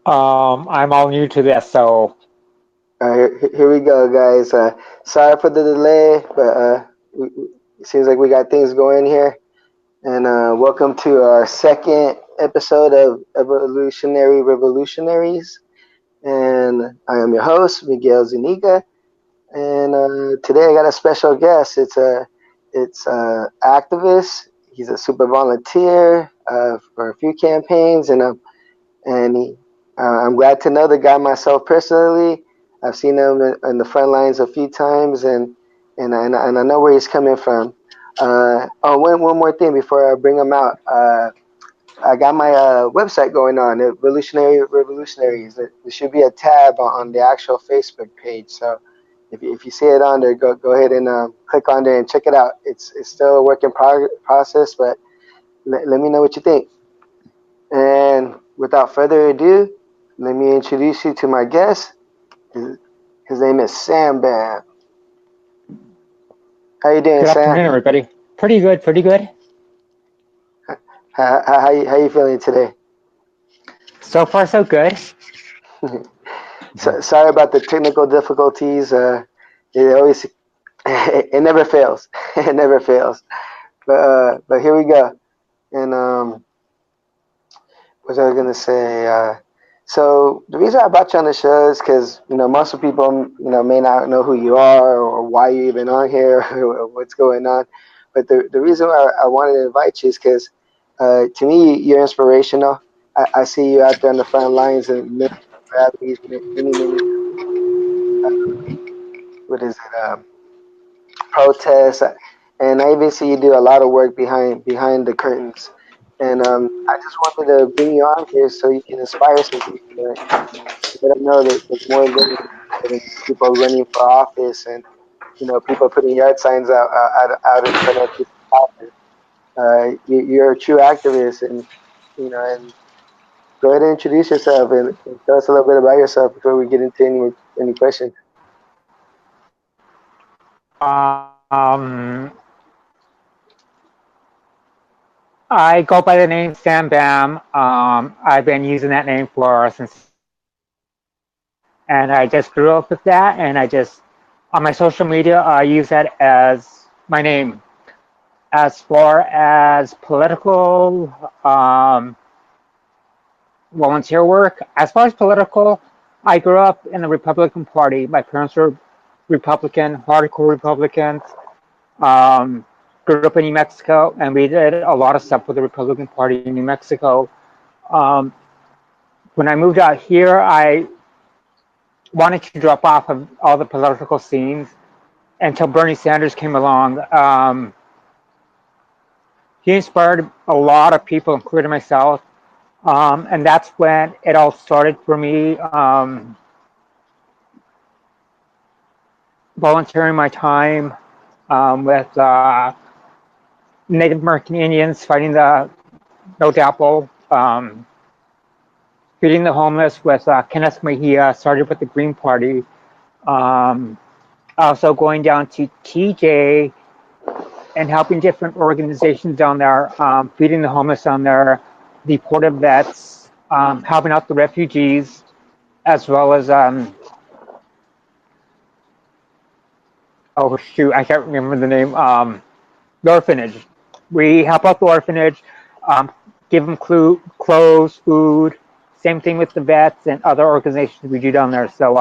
I'm all new to this, so Here we go, guys. Sorry for the delay, but it seems like we got things going here. And welcome to our second episode of Evolutionary Revolutionaries. And I am your host, Miguel Zuniga. And today I got a special guest. It's a activist. He's a super volunteer for a few campaigns, and I'm glad to know the guy myself personally. I've seen him in the front lines a few times, and I know where he's coming from. One more thing before I bring him out. I got my website going on, Evolutionary Revolutionaries. There should be a tab on the actual Facebook page. So if you see it on there, go ahead and click on there and check it out. It's still a work in process, but let me know what you think. And without further ado, let me introduce you to my guest. His, his name is Sam Bam. How you doing, good Sam? afternoon, everybody. Pretty good, pretty good. How you feeling today? So far, so good. Sorry about the technical difficulties. It always it never fails. It never fails. But here we go. And what was I gonna say? So the reason I brought you on the show is because most of people may not know who you are or why you're even on here or what's going on. But the reason I wanted to invite you is because to me you're inspirational. I see you out there on the front lines and many rallies, many what is it protests, and I even see you do a lot of work behind the curtains. And I just wanted to bring you on here so you can inspire some people. Let them know that there's more than people running for office and people putting yard signs out in front of people's houses. You're a true activist, and go ahead and introduce yourself and tell us a little bit about yourself before we get into any questions. Um, I go by the name Sam Bam. I've been using that name for since, and I just grew up with that, and I just on my social media I use that as my name. As far as political volunteer work, as far as political, I grew up in the Republican Party. My parents were Republican, hardcore Republicans. Um, Grew up in New Mexico, and we did a lot of stuff with the Republican Party in New Mexico. Um, when I moved out here, I wanted to drop off of all the political scenes until Bernie Sanders came along. He inspired a lot of people, including myself, and that's when it all started for me. Volunteering my time with Native American Indians fighting the No Dapple, feeding the homeless with Kenneth Mejia, started with the Green Party. Um, Also going down to TJ and helping different organizations down there, feeding the homeless down there, deported vets, helping out the refugees, as well as, oh shoot, I can't remember the name, the orphanage. We help out the orphanage, um, give them clothes, food. Same thing with the vets and other organizations we do down there. So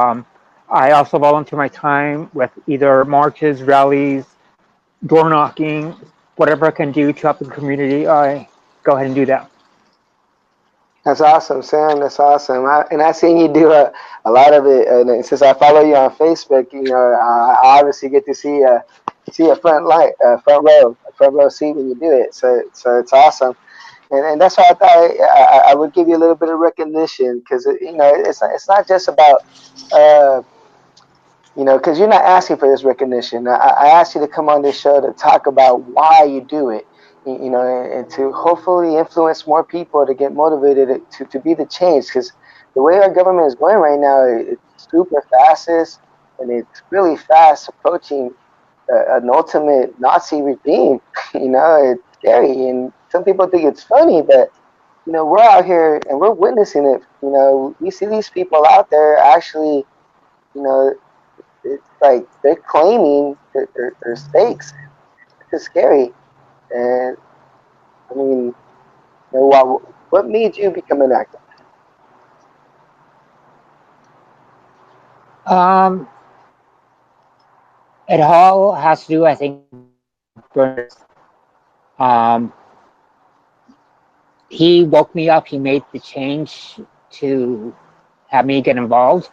I also volunteer my time with either marches, rallies, door knocking, whatever I can do to help the community. I go ahead and do that. That's awesome, Sam. That's awesome. And I seen you do a lot of it. And since I follow you on Facebook, I obviously get to see a front row seat when you do it. So it's awesome. And that's why I thought I would give you a little bit of recognition because it's not just about uh, because you're not asking for this recognition. I asked you to come on this show to talk about why you do it, and to hopefully influence more people to get motivated to be the change. Because the way our government is going right now, it's super fastest and it's really fast approaching an ultimate Nazi regime. It's scary, and some people think it's funny, but we're out here and we're witnessing it. We see these people out there actually, you know, it's like they're claiming that they're stakes. It's scary. And I mean, what made you become an actor? Um, it all has to do, I think, with Bernie Sanders. Um, he woke me up. He made the change to have me get involved.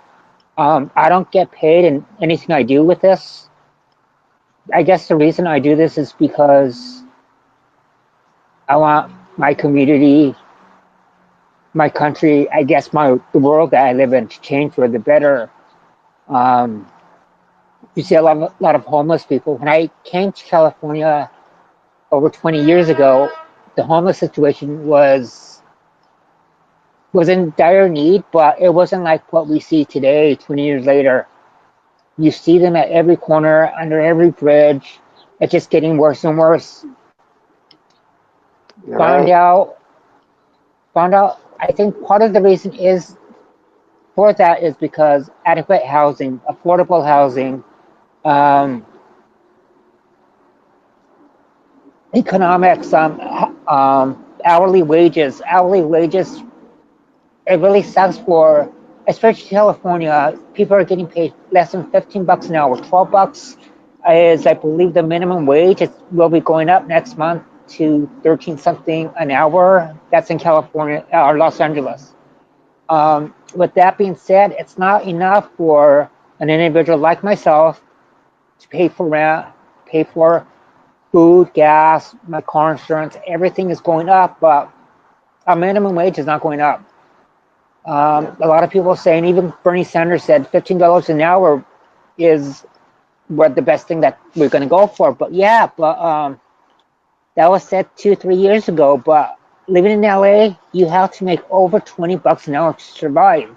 I don't get paid in anything I do with this. I guess the reason I do this is because I want my community, my country, I guess the world that I live in to change for the better. Um, you see a lot of homeless people. When I came to California over 20 years ago, the homeless situation was in dire need, but it wasn't like what we see today, 20 years later. You see them at every corner, under every bridge. It's just getting worse and worse. You're Found right. out, found out. I think part of the reason is for that is because adequate housing, affordable housing, um, economics, hourly wages. It really sucks for, especially California. People are getting paid less than 15 bucks an hour. 12 bucks is, I believe, the minimum wage. It will be going up next month to 13 something an hour. That's in California or Los Angeles. With that being said, it's not enough for an individual like myself to pay for rent, pay for food, gas, my car insurance. Everything is going up, but our minimum wage is not going up. A lot of people are saying, even Bernie Sanders said $15 an hour is what the best thing that we're going to go for. But yeah, but that was said 2, 3 years ago. But living in LA, you have to make over 20 bucks an hour to survive.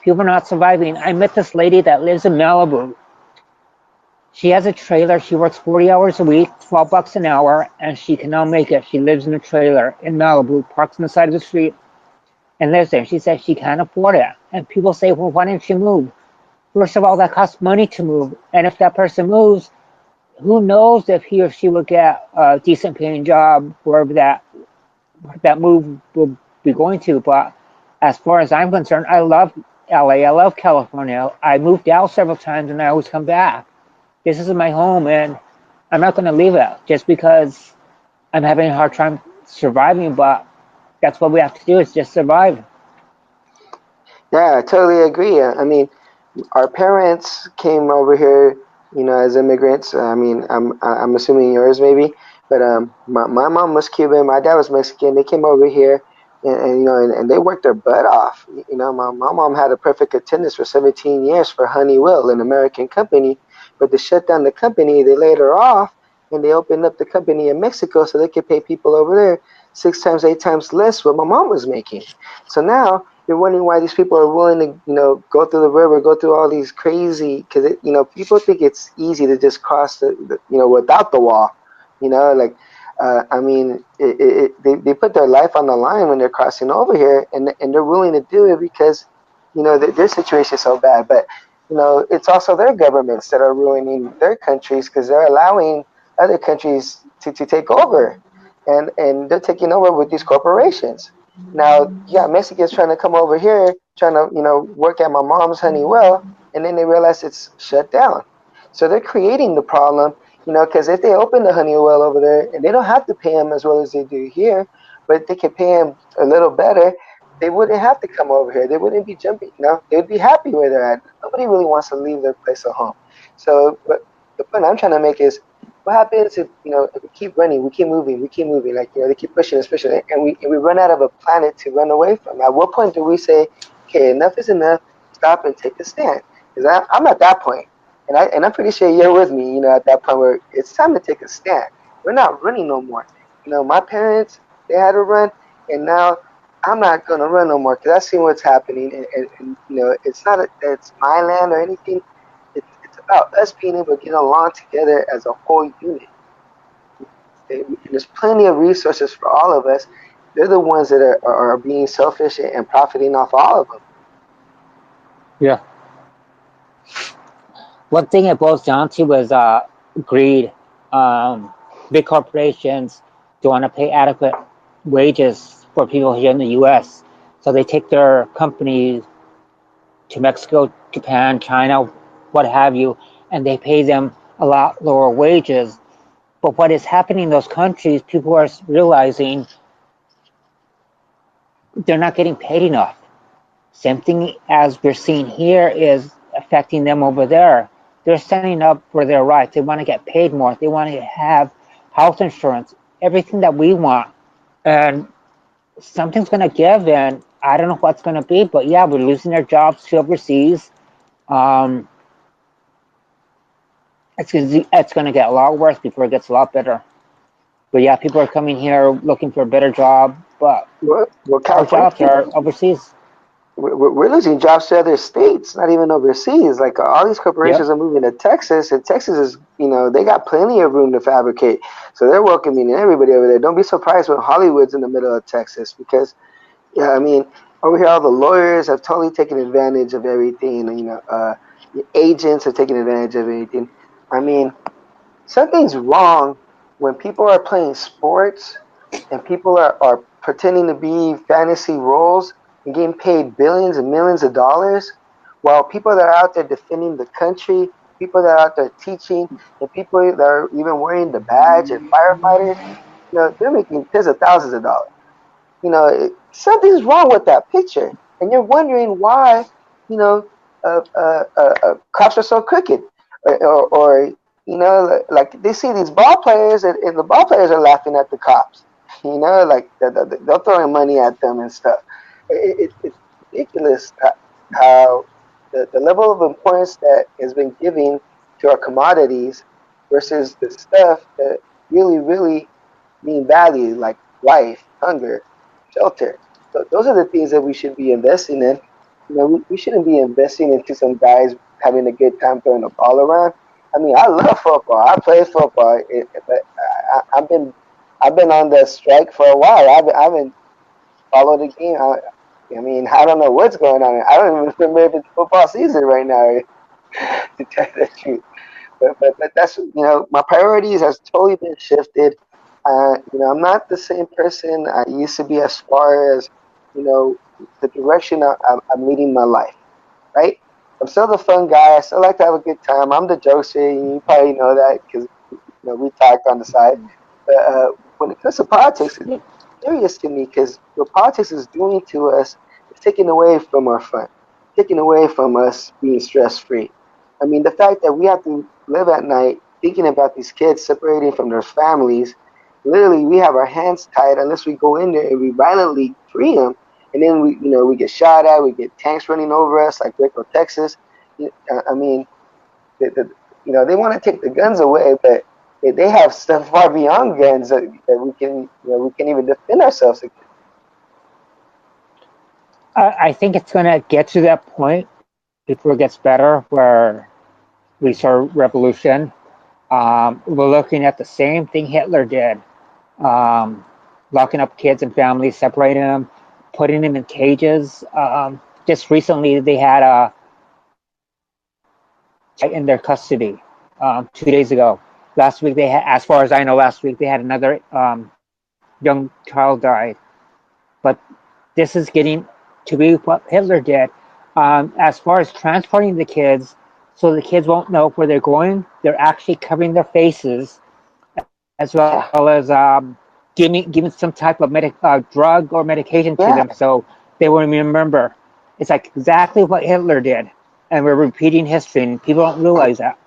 People are not surviving. I met this lady that lives in Malibu. She has a trailer. She works 40 hours a week, 12 bucks an hour, and she can now make it. She lives in a trailer in Malibu, parks on the side of the street, and lives there. She says she can't afford it. And people say, well, why didn't she move? First of all, that costs money to move. And if that person moves, who knows if he or she will get a decent paying job wherever that move will be going to. But as far as I'm concerned, I love LA. I love California. I moved out several times and I always come back. This is my home and I'm not going to leave it just because I'm having a hard time surviving. But that's what we have to do is just survive. Yeah, I totally agree. I mean, our parents came over here, as immigrants. I mean, I'm assuming yours maybe, but my mom was Cuban, my dad was Mexican. They came over here, and they worked their butt off. My mom had a perfect attendance for 17 years for Honeywell, an American company, but to shut down the company, they laid her off, and they opened up the company in Mexico so they could pay people over there 6 times, 8 times less what my mom was making. So now you're wondering why these people are willing to, go through the river, go through all these crazy, because people think it's easy to just cross without the wall, like, I mean, they put their life on the line when they're crossing over here, and they're willing to do it because, their situation is so bad. But, it's also their governments that are ruining their countries because they're allowing other countries to take over, and they're taking over with these corporations. Now, yeah, Mexicans trying to come over here, trying to, work at my mom's Honeywell, and then they realize it's shut down. So they're creating the problem, because if they open the Honeywell over there, and they don't have to pay them as well as they do here, but they can pay them a little better, they wouldn't have to come over here. They wouldn't be jumping, they'd be happy where they're at. Nobody really wants to leave their place of home. So, but the point I'm trying to make is, what happens if if we keep running, we keep moving, like they keep pushing, and we run out of a planet to run away from? At what point do we say, okay, enough is enough, stop and take a stand? Because I'm at that point, and I'm pretty sure you're with me, at that point where it's time to take a stand. We're not running no more. My parents, they had to run, and now I'm not gonna run no more because I've seen what's happening, and it's not it's my land or anything. It's about us being able to get along together as a whole unit. There's plenty of resources for all of us. they're the ones that are being selfish and profiting off all of them. Yeah. One thing it boils down to is greed. Um, Big corporations don't want to pay adequate wages for people here in the U.S., so they take their companies to Mexico, Japan, China, what have you, and they pay them a lot lower wages. But what is happening in those countries, people are realizing they're not getting paid enough. Same thing as we're seeing here is affecting them over there. They're standing up for their rights. They want to get paid more. They want to have health insurance, everything that we want. And something's going to give, and I don't know what's going to be, but yeah, we're losing our jobs to overseas. Um, it's going to get a lot worse before it gets a lot better. But yeah, people are coming here looking for a better job, but Well, our California, jobs are overseas. we're losing jobs to other states, not even overseas. Like all these corporations Yep. are moving to Texas, and Texas is, they got plenty of room to fabricate. So they're welcoming everybody over there. Don't be surprised when Hollywood's in the middle of Texas because, yeah, I mean, over here all the lawyers have totally taken advantage of everything. The agents have taken advantage of everything. I mean, something's wrong when people are playing sports and people are pretending to be fantasy roles and getting paid billions and millions of dollars, while people that are out there defending the country, people that are out there teaching, and people that are even wearing the badge and firefighters, they're making tens of thousands of dollars. Something's wrong with that picture, and you're wondering why, you know, cops are so crooked, or like they see these ball players, and the ball players are laughing at the cops. Like they're throwing money at them and stuff. It's ridiculous how the level of importance that has been given to our commodities versus the stuff that really mean value, like life, hunger, shelter. So those are the things that we should be investing in. We shouldn't be investing into some guys having a good time throwing the ball around. I mean, I love football. I play football, but I've been on the strike for a while. I haven't followed the game. I mean, I don't know what's going on. I don't even remember if it's football season right now. To tell you the truth, but that's my priorities has totally been shifted. I'm not the same person I used to be as far as you know the direction I'm leading my life. Right? I'm still the fun guy. I still like to have a good time. I'm the jokester. You probably know that because we talked on the side. But when it comes to politics, it's serious to me because what politics is doing to us is taking away from our fun, taking away from us being stress free. I mean, the fact that we have to live at night thinking about these kids separating from their families, literally, we have our hands tied unless we go in there and we violently free them. And then we get shot at, we get tanks running over us like Waco, Texas. I mean, they want to take the guns away, but they have stuff far beyond guns that we can even defend ourselves against. I think it's going to get to that point before it gets better, where we start revolution. We're looking at the same thing Hitler did, um, locking up kids and families, separating them, putting them in cages. Just recently, they had a in their custody 2 days ago. Last week, they had, as far as I know, last week they had another young child died. But this is getting to be what Hitler did. As far as transporting the kids, so the kids won't know where they're going, they're actually covering their faces, as well Yeah, as giving some type of drug or medication to yeah. them, so they won't remember. It's like exactly what Hitler did, and we're repeating history, and people don't realize that.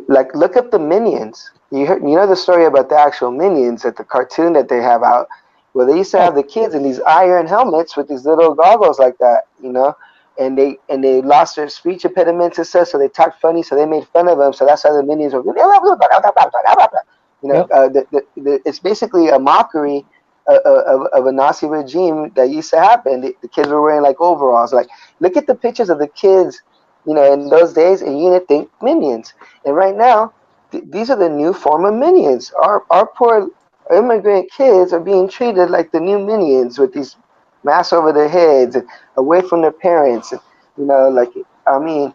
Like look up the Minions. You know the story about the actual Minions at the cartoon that they have out, where they used to have Oh, the kids in these iron helmets with these little goggles like that, and they lost their speech impediments and stuff, so they talked funny, so they made fun of them, so that's how the Minions were. yep. It's basically a mockery of a Nazi regime that used to happen. The kids were wearing like overalls. Like, look at the pictures of the kids, in those days, and you're gonna think Minions. And right now, these are the new form of Minions. Our poor immigrant kids are being treated like the new minions with these masks over their heads and away from their parents. And, like, I mean,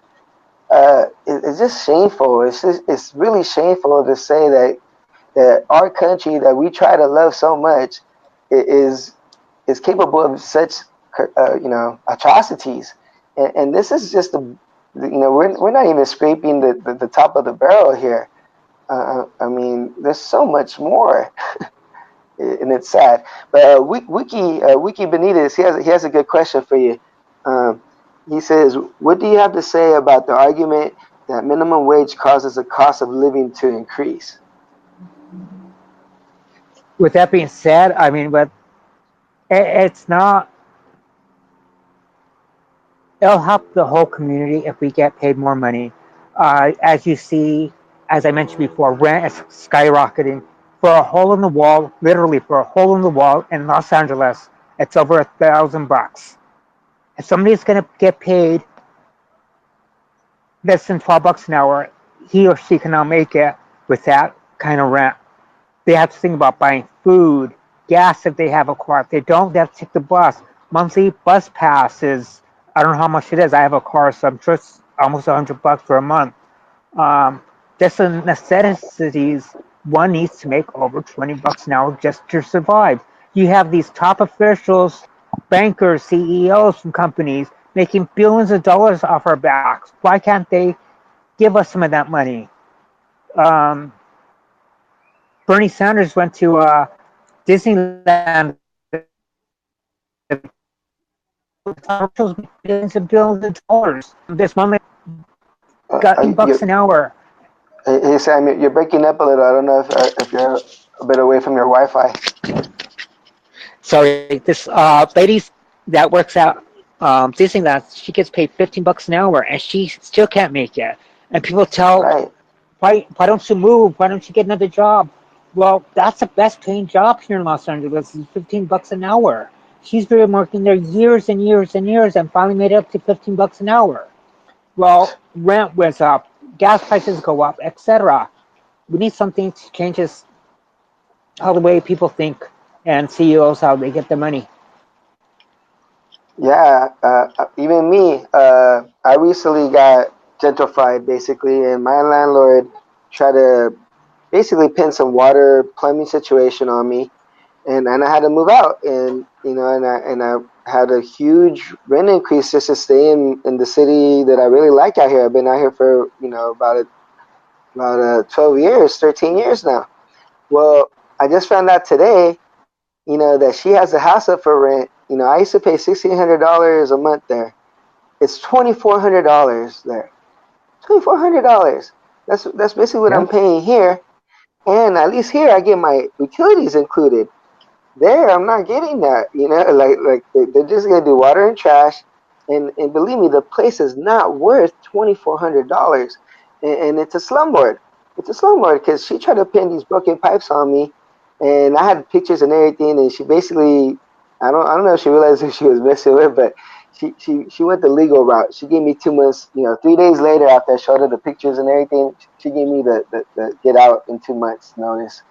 it's just shameful. It's really shameful to say that our country that we try to love so much is capable of such atrocities. And this is just we're not even scraping the top of the barrel here. I mean, there's so much more, and it's sad. But Wiki Benitez, he has a good question for you. Um, he says, "What do you have to say about the argument that minimum wage causes the cost of living to increase?" With that being said, I mean, but it's not. It'll help the whole community if we get paid more money. As you see, as I mentioned before, rent is skyrocketing. For a hole in the wall, literally for a hole in the wall in Los Angeles, it's over $1,000. If somebody's gonna get paid less than $12 an hour, he or she cannot make it with that kind of rent. They have to think about buying food, gas if they have a car. If they don't, they have to take the bus. Monthly bus pass is, I don't know how much it is. I have a car, so I'm sure it's almost $100 for a month. Um, just the necessities, one needs to make over $20 an hour just to survive. You have these top officials, bankers, CEOs from companies making billions of dollars off our backs. Why can't they give us some of that money? Um, Bernie Sanders went to Disneyland billions and billions of dollars. This one got $10 You, an hour. hey Sam, you're breaking up a little. I don't know if you're a bit away from your Wi-Fi. Sorry, this lady that works at Disneyland, she gets paid $15 an hour, and she still can't make it. And people tell, Right. why don't you move? Why don't you get another job? Well, that's the best paying job here in Los Angeles. Is $15 an hour. She's been working there years and years and years, and finally made it up to $15 an hour. Well, rent went up, gas prices go up, etc. We need something to change this, how the way people think, and CEOs how they get their money. Yeah, even me, I recently got gentrified basically, and my landlord tried to basically pin some water plumbing situation on me, and I had to move out, and and I had a huge rent increase just to stay in the city that I really like out here. I've been out here for about 12 years, 13 years now. Well, I just found out today, that she has a house up for rent. I used to pay $1,600 a month there. It's $2,400 there. $2,400. That's basically what I'm Yeah. paying here. And at least here I get my utilities included. There I'm not getting that. Like they're just gonna do water and trash. And believe me, the place is not worth $2,400. And it's a slumlord. It's a slumlord because she tried to pin these broken pipes on me, and I had pictures and everything. And she basically, I don't know if she realized who she was messing with, but she went the legal route. She gave me 2 months. 3 days later, after I showed her the pictures and everything, she gave me the get out in 2 months notice.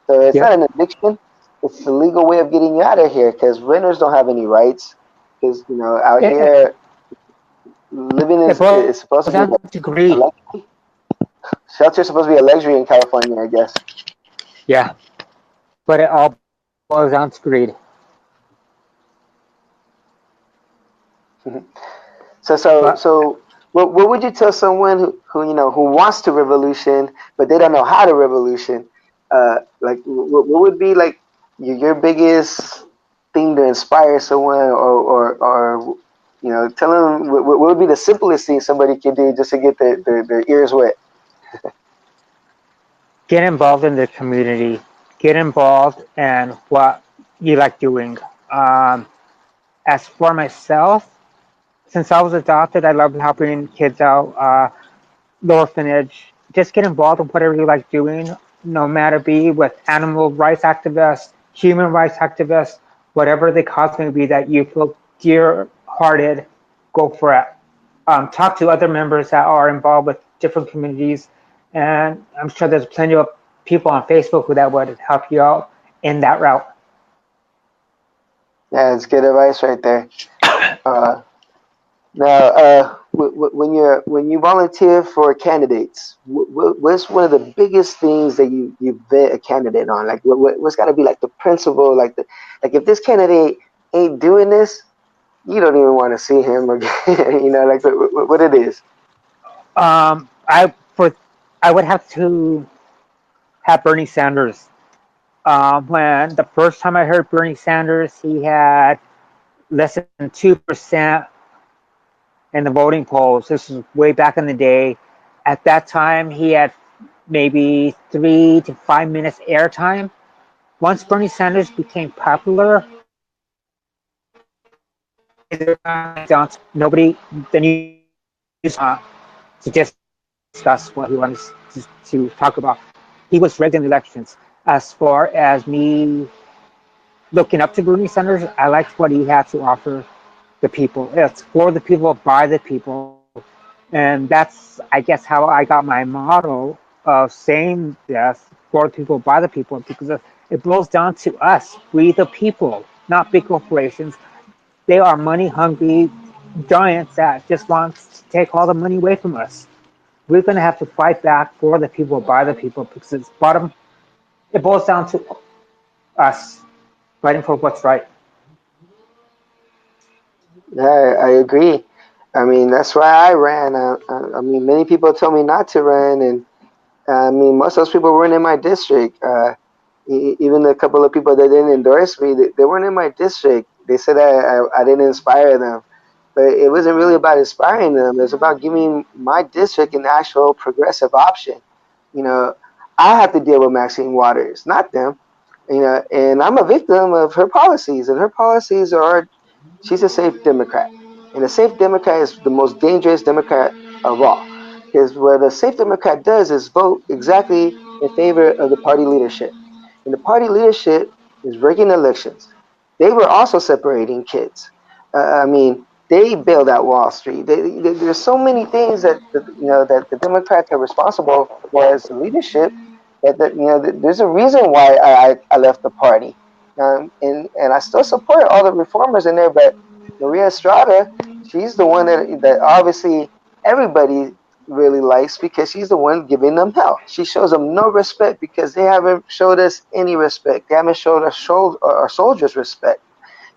So it's not Yep. an eviction. It's the legal way of getting you out of here because renters don't have any rights. Because out It, here, living it is boils supposed to be down to a greed. luxury. Shelter is supposed to be a luxury in California, I guess. Yeah, but it all boils down to greed. So so But so what would you tell someone who wants to revolution but they don't know how to revolution? Like what would be like your biggest thing to inspire someone or tell them what would be the simplest thing somebody can do just to get their ears wet? get involved in the community. Get involved in what you like doing. Um, as for myself, since I was adopted, I love helping kids out. The orphanage. Just get involved in whatever you like doing, no matter be with animal rights activists, human rights activists, whatever the cause may be that you feel dear hearted, go for it. Talk to other members that are involved with different communities, and I'm sure there's plenty of people on Facebook that would help you out. in that route. Yeah, it's good advice right there. Uh, Now, when you volunteer for candidates, what's one of the biggest things that you vet a candidate on? Like, what's got to be like the principle? Like if this candidate ain't doing this, you don't even want to see him again. Like what it is. I I would have to have Bernie Sanders. When the first time I heard Bernie Sanders, he had less than 2% in the voting polls. This was way back in the day. At that time, he had maybe 3 to 5 minutes airtime. Once Bernie Sanders became popular, nobody, the news to discuss what he wants to talk about. He was rigged in the elections. As far as me looking up to Bernie Sanders, I liked what he had to offer the people. It's for the people, by the people. And that's, I guess, how I got my motto of saying this, for the people, by the people, because it boils down to us, we the people, not big corporations. They are money hungry giants that just want to take all the money away from us. We're going to have to fight back for the people, by the people, because it boils down to us fighting for what's right. Yeah, I agree. I mean, that's why I ran. I mean, many people told me not to run, and I mean, most of those people weren't in my district. Even the couple of people that didn't endorse me, they weren't in my district. They said I didn't inspire them, but it wasn't really about inspiring them. It was about giving my district an actual progressive option. You know, I have to deal with Maxine Waters, not them. And I'm a victim of her policies, and her policies are she's a safe Democrat. And a safe Democrat is the most dangerous Democrat of all. Because what a safe Democrat does is vote exactly in favor of the party leadership. And the party leadership is rigging elections. They were also separating kids. I mean, they bailed out Wall Street. There's so many things that the Democrats are responsible for as the leadership. There's a reason why I left the party. And I still support all the reformers in there, but Maria Estrada, she's the one that obviously everybody really likes because she's the one giving them hell. She shows them no respect because they haven't showed us any respect. They haven't showed us our soldiers respect.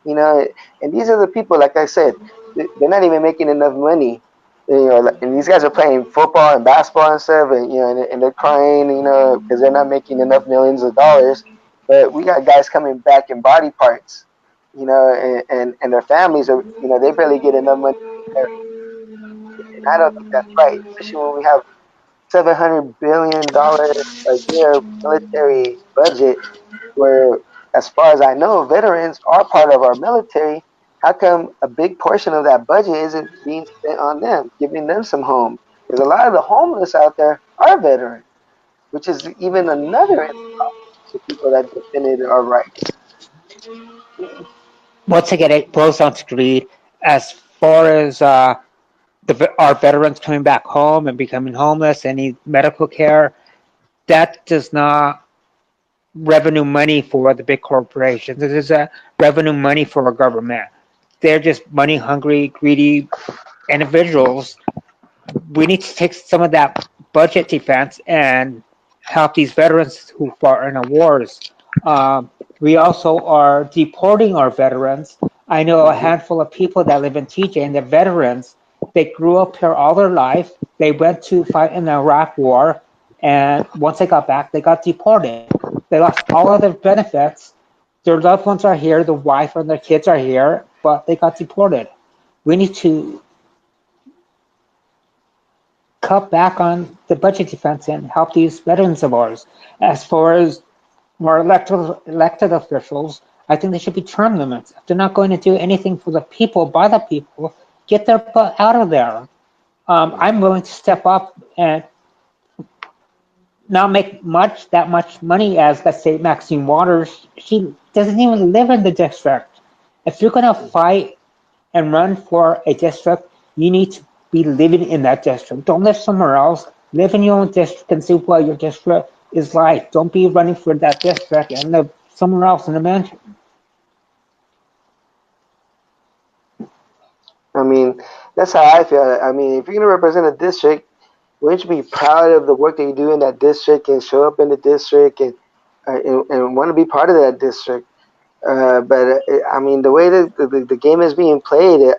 And these are the people, like I said, they're not even making enough money. And these guys are playing football and basketball and stuff, and they're crying, because they're not making enough millions of dollars. But we got guys coming back in body parts, and their families are, they barely get enough money. And I don't think that's right, especially when we have $700 billion a year military budget, where, as far as I know, veterans are part of our military. How come a big portion of that budget isn't being spent on them, giving them some home? Because a lot of the homeless out there are veterans, which is even another insult to people that defended our rights. Once again, it boils down to greed. As far as our veterans coming back home and becoming homeless and need medical care, that does not revenue money for the big corporations. It is a revenue money for our government. They're just money hungry, greedy individuals. We need to take some of that budget defense and help these veterans who fought in the wars. We also are deporting our veterans. I know a Mm-hmm. handful of people that live in TJ and they're veterans. They grew up here all their life. They went to fight in the Iraq War, and once they got back, they got deported. They lost all of their benefits. Their loved ones are here, the wife and their kids are here, but they got deported. We need to cut back on the budget defense and help these veterans of ours. As far as more elected officials, I think there should be term limits. If they're not going to do anything for the people, by the people, get their butt out of there. I'm willing to step up and not make that much money as, let's say, Maxine Waters. She doesn't even live in the district. If you're going to fight and run for a district, you need to be living in that district. Don't live somewhere else. Live in your own district and see what your district is like. Don't be running for that district and live somewhere else in the mansion. I mean, that's how I feel. I mean, if you're gonna represent a district, wouldn't you be proud of the work that you do in that district and show up in the district and want to be part of that district? But I mean, the way that the game is being played,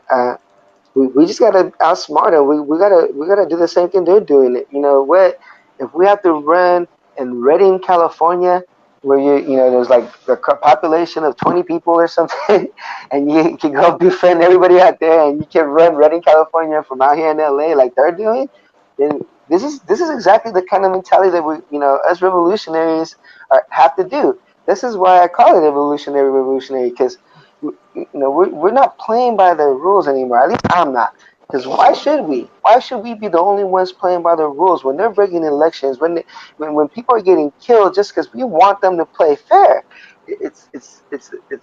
we just gotta outsmart them. We gotta do the same thing they're doing. It. You know what? If we have to run in Redding, California, where there's like a population of 20 people or something, and you can go befriend everybody out there, and you can run Redding, California from out here in LA like they're doing, then this is exactly the kind of mentality that us revolutionaries have to do. This is why I call it revolutionary, because we're not playing by the rules anymore. At least I'm not. Because why should we? Why should we be the only ones playing by the rules when they're breaking elections? When people are getting killed just because we want them to play fair? It's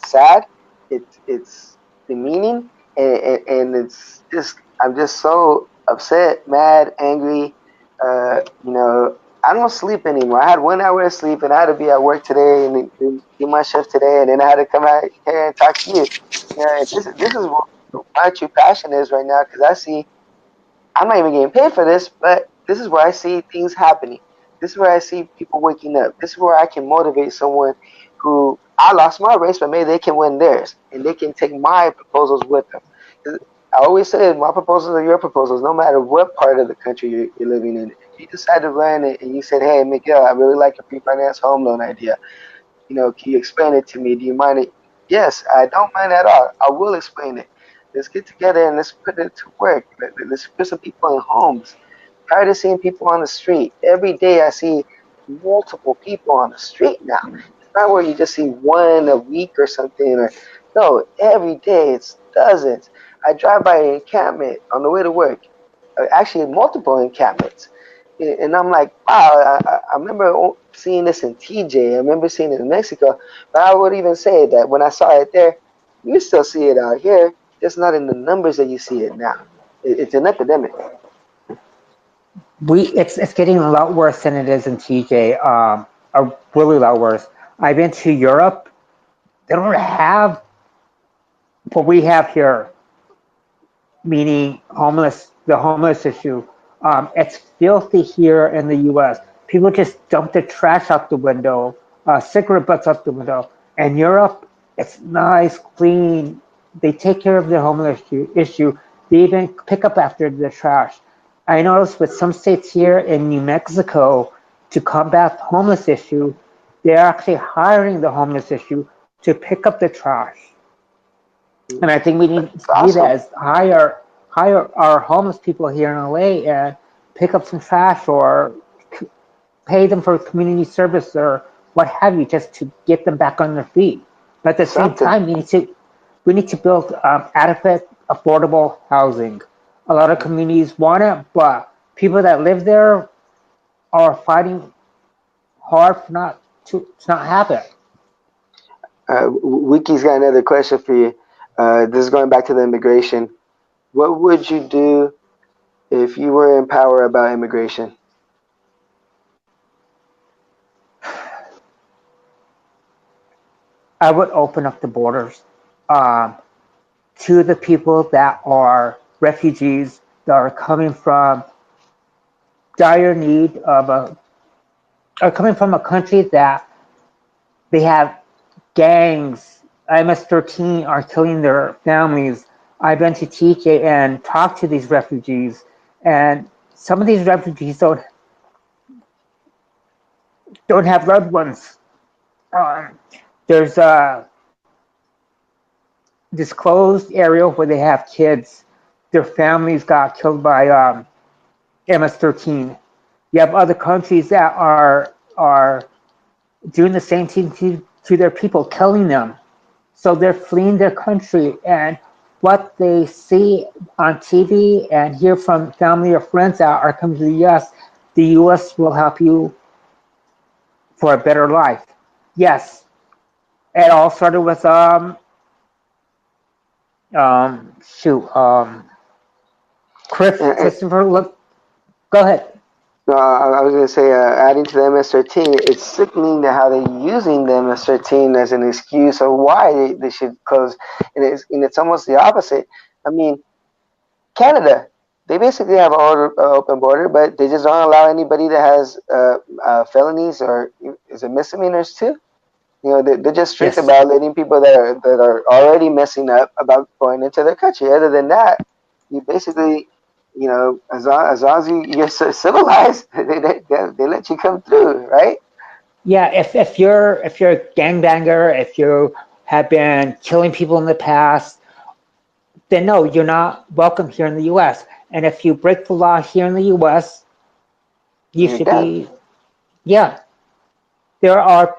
sad. It's demeaning, and it's just I'm just so upset, mad, angry. I don't sleep anymore. I had 1 hour of sleep, and I had to be at work today and do my shift today, and then I had to come out here and talk to you. This is what my true passion is right now, because I see I'm not even getting paid for this, but this is where I see things happening. This is where I see people waking up. This is where I can motivate someone who I lost my race, but maybe they can win theirs, and they can take my proposals with them. 'Cause I always say my proposals are your proposals, no matter what part of the country you're living in. If you decide to run and you said, "Hey, Miguel, I really like your pre-finance home loan idea. Can you explain it to me? Do you mind it?" Yes, I don't mind at all. I will explain it. Let's get together and let's put it to work. Let's put some people in homes. Tired of seeing people on the street. Every day I see multiple people on the street now. It's not where you just see one a week or something. No, every day it's dozens. I drive by an encampment on the way to work. Actually, multiple encampments. And I'm like, wow, I remember seeing this in TJ. I remember seeing it in Mexico. But I would even say that when I saw it there, you still see it out here, just not in the numbers that you see it now. It's an epidemic. It's getting a lot worse than it is in TJ. A really lot worse. I've been to Europe. They don't have what we have here, meaning the homeless issue. It's filthy here in the U.S. People just dump their trash out the window, cigarette butts out the window. In Europe, it's nice, clean. They take care of the homeless issue. They even pick up after the trash. I noticed with some states here in New Mexico, to combat the homeless issue, they're actually hiring the homeless issue to pick up the trash. And I think we need It's to do that awesome. is hire our homeless people here in LA and pick up some trash or pay them for community service or what have you, just to get them back on their feet. But at the same Something. time, we need to build adequate, affordable housing. A lot of communities want it, but people that live there are fighting hard for not to not have it. Wiki's got another question for you. This is going back to the immigration. What would you do if you were in power about immigration? I would open up the borders um, to the people that are refugees that are coming from dire need of a are coming from a country that they have gangs. MS-13 are killing their families. I've been to TK and talked to these refugees, and some of these refugees don't have loved ones. Um, there's a disclosed area where they have kids. Their families got killed by MS-13. You have other countries that are doing the same thing to their people, killing them. So they're fleeing their country, and what they see on TV and hear from family or friends that are coming to the U.S., the U.S. will help you for a better life. Yes, it all started with shoot Chris And, Christopher. Look, go ahead. No, I was going to say, adding to the MS-13, it's sickening to how they're using the MS-13 as an excuse of why they should close. And it's almost the opposite. I mean, Canada, they basically have an open border, but they just don't allow anybody that has felonies or is it misdemeanors too. They're just strict Yes. about letting people that are already messing up about going into their country. Other than that, you basically, as long as you're civilized, they let you come through, right? Yeah, if you're a gangbanger, if you have been killing people in the past, then no, you're not welcome here in the U.S. And if you break the law here in the U.S., you You're should done. be. Yeah, there are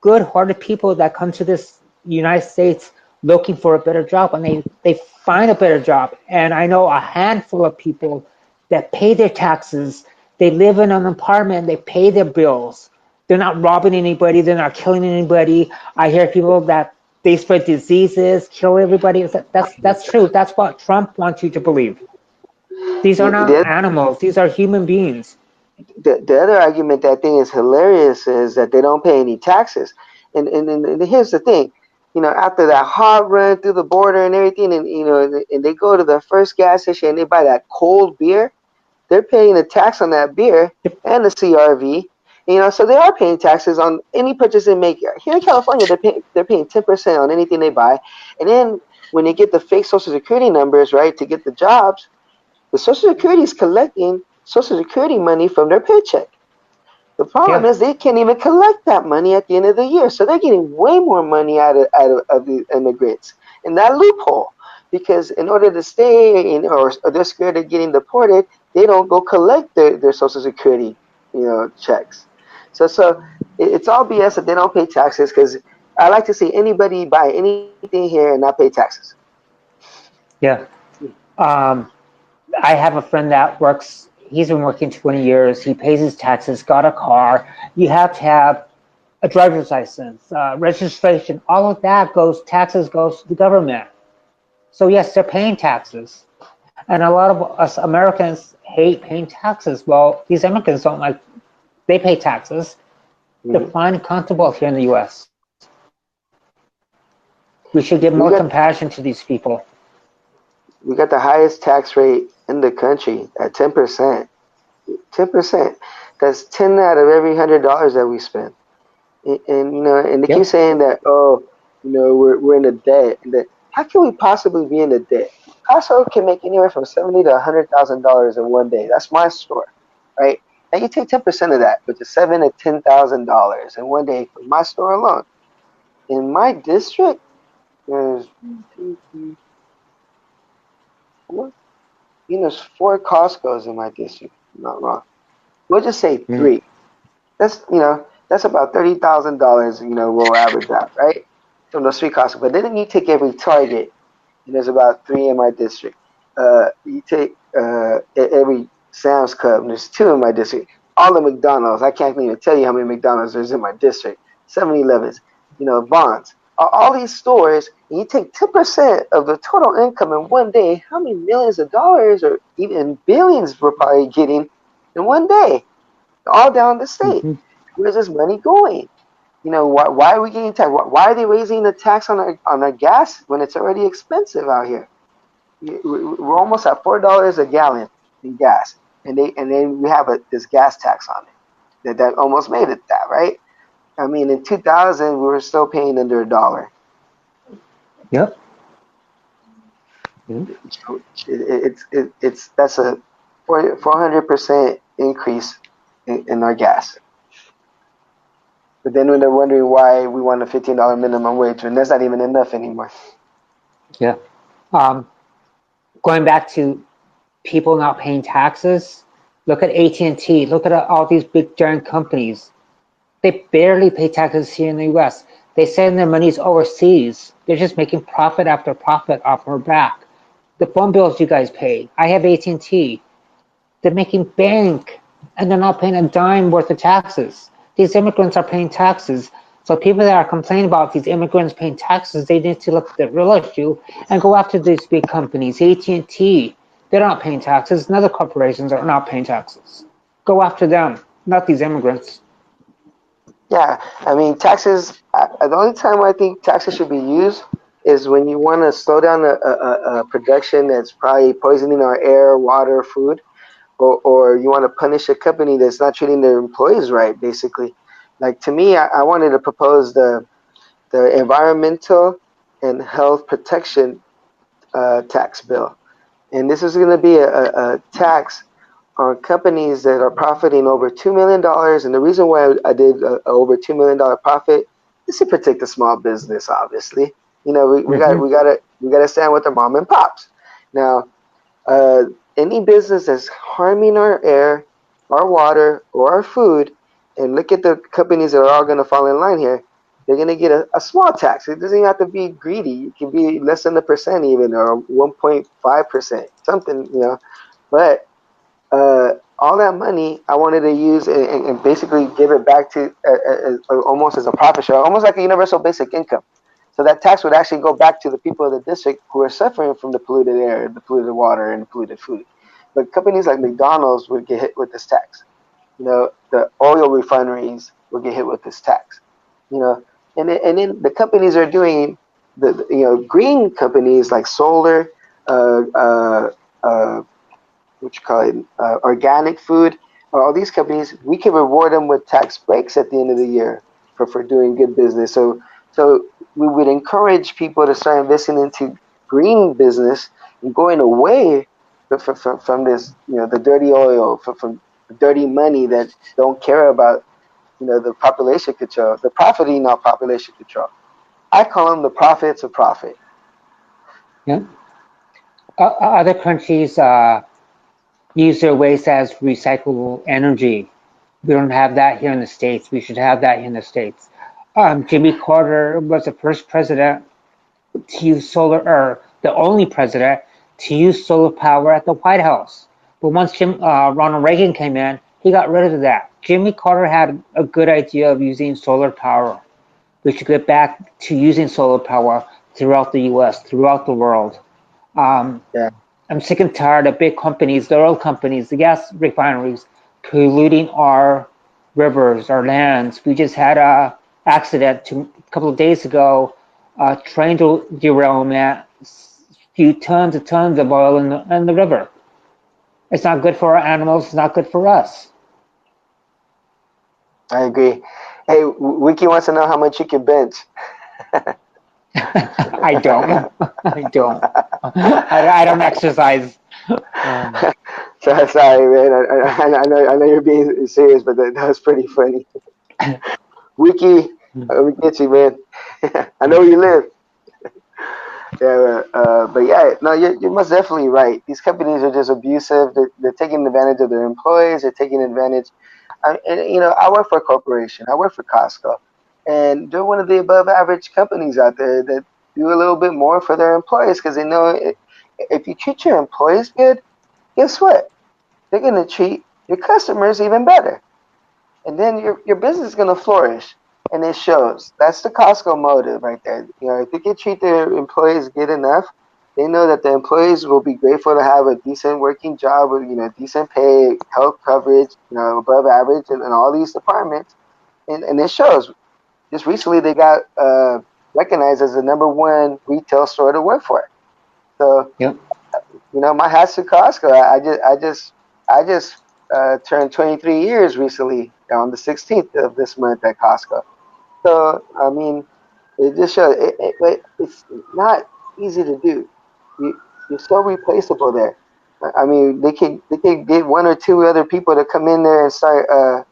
good-hearted people that come to this United States looking for a better job, and they find a better job. And I know a handful of people that pay their taxes. They live in an apartment. They pay their bills. They're not robbing anybody. They're not killing anybody. I hear people that they spread diseases, kill everybody. That's true. That's what Trump wants you to believe. These are not The, animals. These are human beings. the other argument that I think is hilarious is that they don't pay any taxes. And here's the thing, after that hot run through the border and everything, and they go to the first gas station and they buy that cold beer, they're paying a tax on that beer and the CRV. So they are paying taxes on any purchase they make. Here in California, they're paying 10% on anything they buy, and then when they get the fake Social Security numbers, right, to get the jobs, the Social Security is collecting Social Security money from their paycheck. The problem Yeah, is they can't even collect that money at the end of the year, so they're getting way more money out of the immigrants in that loophole. Because in order to stay, or they're scared of getting deported, they don't go collect their Social Security, checks. So it's all BS that they don't pay taxes. Because I like to see anybody buy anything here and not pay taxes. yeah. Um, I have a friend that works, he's been working 20 years. He pays his taxes, got a car. You have to have a driver's license, registration, all of that taxes goes to the government. So yes, they're paying taxes. And a lot of us Americans hate paying taxes. Well, these immigrants don't like, they pay taxes. They're Hmm. fine and comfortable here in the US. We should give We more got compassion to these people. we got the highest tax rate in the country at 10%. 10%. That's 10 out of every $100 that we spend. And they keep Yep. saying that, oh, we're in a debt. And that, how can we possibly be in a debt? Costco can make anywhere from 70 to $100,000 in one day. That's my store, right? And you take 10% of that, which is $7,000 to $10,000 in one day for my store alone. In my district, there's one, two, three, four. There's four Costco's in my district. I'm not wrong. We'll just say Mm. three. That's about $30,000. We'll average out, right? From those three Costco. But then you take every Target, and there's about three in my district. You take every Sam's Club, and there's two in my district. All the McDonald's, I can't even tell you how many McDonald's there's in my district. 7-Elevens, Vons, all these stores, and you take 10% of the total income in one day. How many millions of dollars, or even billions, we're probably getting in one day, all down the state? Mhm. Where's this money going? Why are we getting taxed? Why are they raising the tax on our gas when it's already expensive out here? We're almost at $4 a gallon in gas, and then we have this gas tax on it that almost made it that, right? I mean, in 2000 we were still paying under $1. Yep. Mm. So it's that's a 400% increase in our gas. But then when they're wondering why we want a $15 minimum wage, and that's not even enough anymore. Yeah. Um, Going back to people not paying taxes, look at AT&T. Look at all these big giant companies. They barely pay taxes here in the U.S. They send their monies overseas. They're just making profit after profit off our back. The phone bills you guys pay. I have AT&T. They're making bank, and they're not paying a dime worth of taxes. These immigrants are paying taxes. So people that are complaining about these immigrants paying taxes, they need to look at the real issue and go after these big companies. AT&T, they're not paying taxes, and other corporations are not paying taxes. Go after them, not these immigrants. Yeah, I mean taxes. The only time I think taxes should be used is when you want to slow down a production that's probably poisoning our air, water, food, or you want to punish a company that's not treating their employees right. Basically, like to me, I wanted to propose the environmental and health protection tax bill, and this is going to be a tax on companies that are profiting over $2 million. And the reason why I did a over $2 million profit is to protect the small business. Obviously, you know Hmm. we got to stand with the mom and pops. Now, any business that's harming our air, our water, or our food, and look at the companies that are all going to fall in line here. They're going to get a small tax. It doesn't have to be greedy. It can be less than a percent, even, or 1.5%, something, you know. But all that money I wanted to use and basically give it back to almost as a profit share, almost like a universal basic income. So that tax would actually go back to the people of the district who are suffering from the polluted air, the polluted water, and the polluted food. But companies like McDonald's would get hit with this tax. You know, the oil refineries would get hit with this tax. You know, and then the companies are doing the you know green companies like solar, uh, uh, uh, what you call it, organic food, or all these companies, we can reward them with tax breaks at the end of the year for doing good business. So we would encourage people to start investing into green business and going away from this, you know, the dirty oil, from dirty money that don't care about, you know, the population control, the profiting, not population control. I call them the profits of profit. Yeah. Other countries use their waste as recyclable energy. We don't have that here in the States. We should have that here in the States. Jimmy Carter was the first president to use solar, or the only president to use solar power at the White House. But once Ronald Reagan came in, he got rid of that. Jimmy Carter had a good idea of using solar power. We should get back to using solar power throughout the U.S., throughout the world. Um, Yeah, I'm sick and tired of big companies, the oil companies, the gas refineries, polluting our rivers, our lands. We just had a accident a couple of days ago, a train derailment, few tons and tons of oil in the river. It's not good for our animals. It's not good for us. I agree. Hey, Wiki wants to know how much you can bench. I don't. I don't. I don't exercise. Um, So sorry, man. I know you're being serious, but that was pretty funny. Wiki, we get you, man. I know where you live. Yeah, but yeah, no, you're most definitely right. These companies are just abusive. They're taking advantage of their employees. They're taking advantage. And you know, I work for a corporation. I work for Costco, and they're one of the above average companies out there that do a little bit more for their employees because they know if you treat your employees good, guess what? They're going to treat your customers even better, and then your business is going to flourish, and it shows. That's the Costco motive right there. You know, if they can treat their employees good enough, they know that the employees will be grateful to have a decent working job with, you know, decent pay, health coverage, you know, above average, and all these departments, and it shows. Just recently, they got recognized as the #1 retail store to work for. So yep. you know, my hat's to Costco. I just turned 23 years recently on the 16th of this month at Costco. So I mean, it just shows it's not easy to do. You're so replaceable there. I mean, they could get one or two other people to come in there and start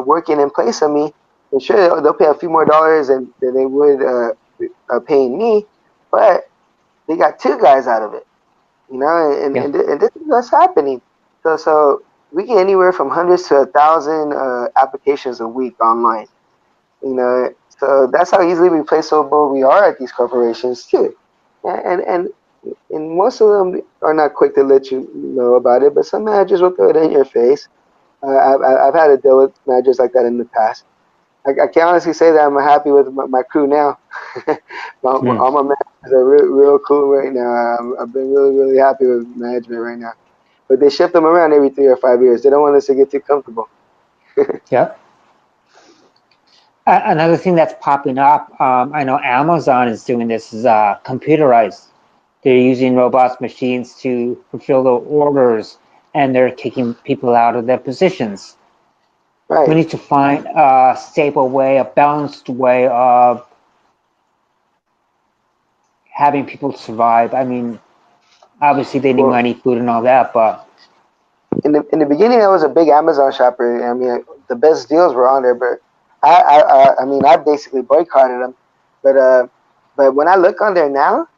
working in place of me. And sure, they'll pay a few more dollars than they would paying me, but they got two guys out of it, you know, Yeah. and this is what's happening. So we get anywhere from hundreds to 1,000 applications a week online, you know. So that's how easily replaceable we are at these corporations too, and and most of them are not quick to let you know about it, but some managers will throw it in your face. I've had to deal with managers like that in the past. I can honestly say that I'm happy with my crew now. Hmm. All my managers are real cool right now. I've been really happy with management right now. but they shift them around every 3 or 5 years. They don't want us to get too comfortable. Yep. Another thing that's popping up, I know Amazon is doing this, is computerized. They're using robots, machines to fulfill the orders, and they're kicking people out of their positions. We Right. need to find a stable way, a balanced way of having people survive. I mean, obviously they need Well, money, food, and all that, but in the beginning, I was a big Amazon shopper. I mean, the best deals were on there, but I mean, I basically boycotted them. But but when I look on there now,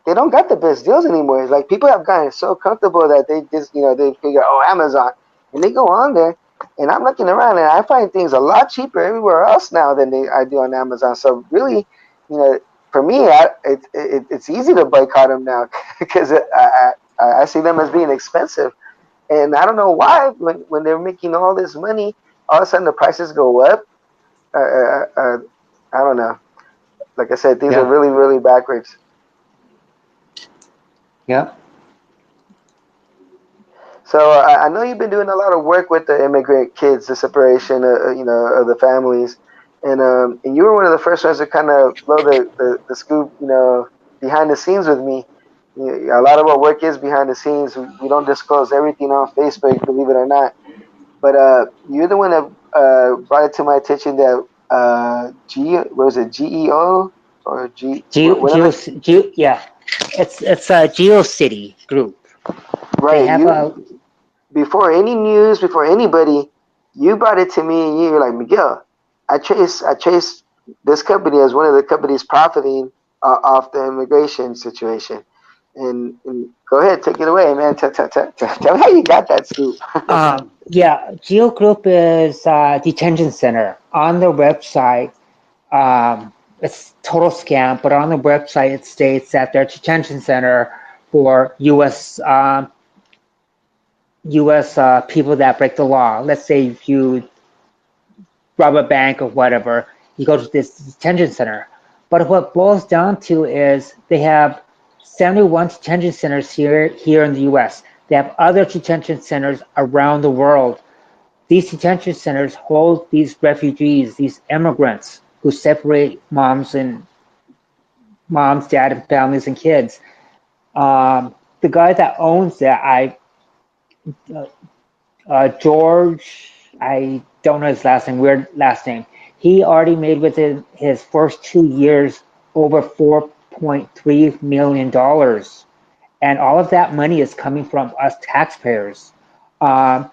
they don't got the best deals anymore. It's like people have gotten so comfortable that they just, they figure, oh, Amazon, and they go on there. And I'm looking around and I find things a lot cheaper everywhere else now than I do on Amazon. So really, you know, for me, it's easy to boycott them now because I see them as being expensive. And I don't know why when they're making all this money, all of a sudden the prices go up. Uh, uh, uh, I don't know. Like I said, things are yeah, really, really backwards. yeah. So I know you've been doing a lot of work with the immigrant kids, the separation, of the families, and you were one of the first ones to kind of blow the scoop, behind the scenes with me. A lot of our work is behind the scenes. We don't disclose everything on Facebook, believe it or not. But you're the one that brought it to my attention that what was it, GEO or whatever. Yeah, it's a GeoCity group. They Right, have a before any news, before anybody, you brought it to me, and you were like, Miguel, I chase this company as one of the companies profiting off the immigration situation. And go ahead, take it away, man. Tell me how you got that scoop. yeah, Geo Group is a detention center. On their website, it's total scam, but on the website it states that they're a detention center for U.S. People that break the law. Let's say if you rob a bank or whatever, you go to this detention center. But what it boils down to is they have 71 detention centers here in the U.S. They have other detention centers around the world. These detention centers hold these refugees, these immigrants who separate moms, dad, and families and kids. The guy that owns that, George, I don't know his last name, weird last name. He already made within his first 2 years over $4.3 million, and all of that money is coming from us taxpayers.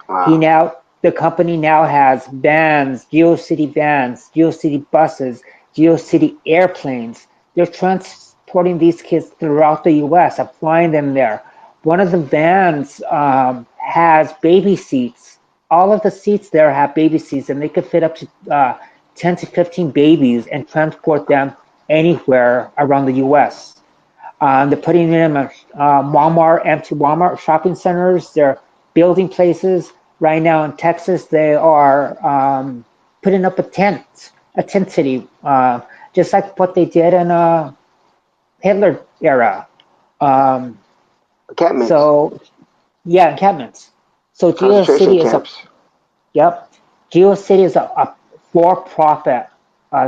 Wow. The company now has vans, GeoCity vans, GeoCity buses, GeoCity airplanes. They're transporting these kids throughout the U.S., flying them there. One of the vans has baby seats. All of the seats there have baby seats, and they could fit up to 10 to 15 babies and transport them anywhere around the U.S. They're putting them in empty Walmart shopping centers. They're building places. Right now in Texas, they are putting up a tent city, just like what they did in Hitler era. Um, Encampments, so yeah, encampments. So concentration GeoCity is a camps. yep. GeoCity is a for-profit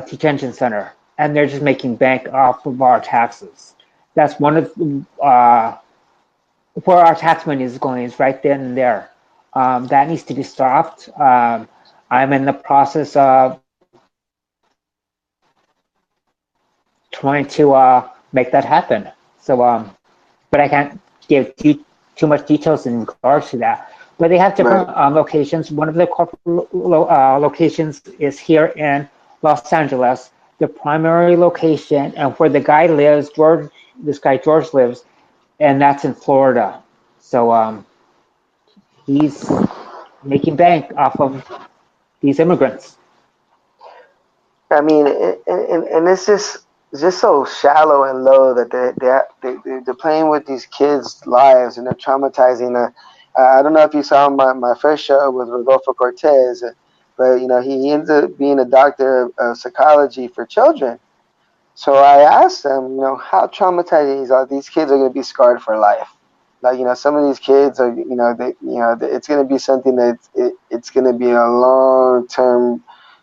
detention center, and they're just making bank off of our taxes. That's one of where our tax money is going, is right then and there. That needs to be stopped. I'm in the process of trying to make that happen. So, but I can't give too much details in regards to that. But they have Right. different locations. One of the corporate locations is here in Los Angeles, the primary location, and where the guy lives, this guy George lives, and that's in Florida. So he's making bank off of these immigrants. I mean, and it's just so shallow and low that they're playing with these kids' lives and they're traumatizing. I don't know if you saw my first show with Rodolfo Cortez, but he ends up being a doctor of psychology for children. So I asked them, how traumatizing are these kids are going to be scarred for life? Like, some of these kids are, it's going to be something that it's going to be a long term,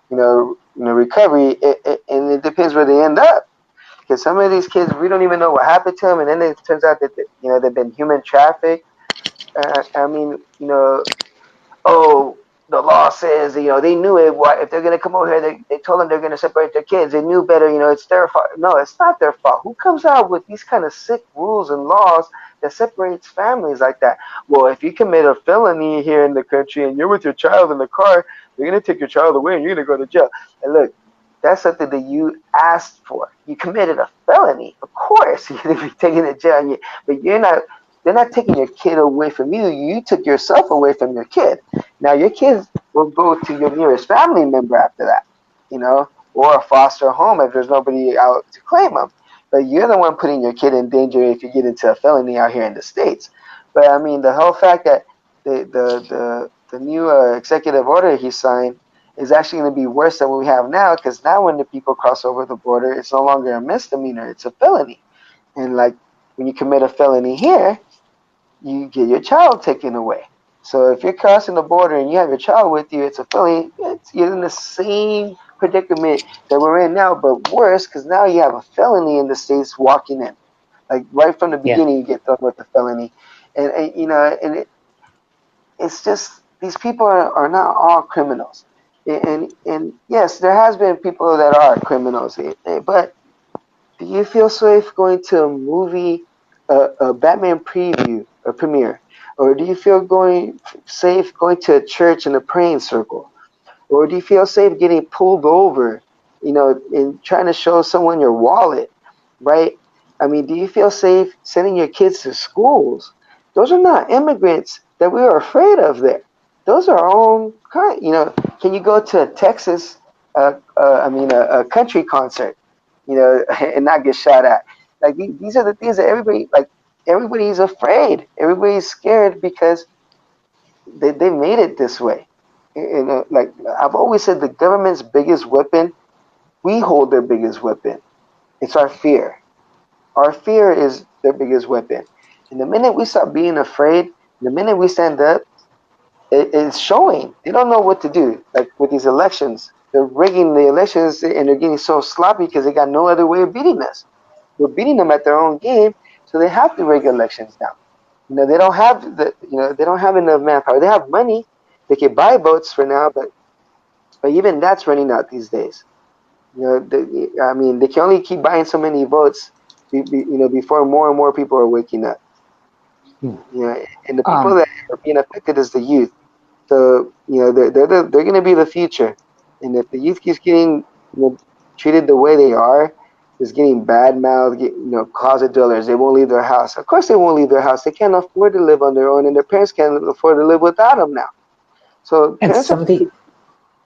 recovery. And it depends where they end up. Because some of these kids, we don't even know what happened to them, and then it turns out that they've been human trafficked. I mean, oh, the law says, they knew it. Why, if they're going to come over here, they told them they're going to separate their kids. They knew better. It's their fault. No, it's not their fault. Who comes out with these kind of sick rules and laws that separates families like that? Well, if you commit a felony here in the country and you're with your child in the car, they're going to take your child away and you're going to go to jail. And look, that's something that you asked for. You committed a felony. Of course, you're going to be taken to jail. But you're not. They're not taking your kid away from you. You took yourself away from your kid. Now your kids will go to your nearest family member after that, or a foster home if there's nobody out to claim them. But you're the one putting your kid in danger if you get into a felony out here in the States. But I mean, the whole fact that the new executive order he signed is actually going to be worse than what we have now, because now when the people cross over the border, it's no longer a misdemeanor, it's a felony. And like when you commit a felony here, you get your child taken away. So if you're crossing the border and you have your child with you, it's a felony. You're in the same predicament that we're in now, but worse, because now you have a felony in the States walking in. Like right from the Yeah. beginning, you get thrown with the felony. And it's just, these people are not all criminals. And yes, there has been people that are criminals, but do you feel safe going to a movie, a Batman preview, a premiere, or do you feel safe going to a church in a praying circle, or do you feel safe getting pulled over, and trying to show someone your wallet, right? I mean, do you feel safe sending your kids to schools? Those are not immigrants that we are afraid of there. Those are our own kind. Can you go to Texas? A country concert, and not get shot at. Like these are the things that everybody's afraid. Everybody's scared because they made it this way. Like I've always said, the government's biggest weapon, we hold their biggest weapon. It's our fear. Our fear is their biggest weapon. And the minute we stop being afraid, the minute we stand up, it's showing. They don't know what to do. Like with these elections, they're rigging the elections and they're getting so sloppy because they got no other way of beating us. We're beating them at their own game, so they have to rig elections now. They don't have they don't have enough manpower. They have money. They can buy votes for now, but even that's running out these days. I mean, they can only keep buying so many votes, before more and more people are waking up. And the people Um, that are being affected is the youth. So they're going to be the future, and if the youth keeps getting treated the way they are, is getting bad mouthed, closet dwellers, they won't leave their house. Of course, they won't leave their house. They can't afford to live on their own, and their parents can't afford to live without them now. So and parents are, some of the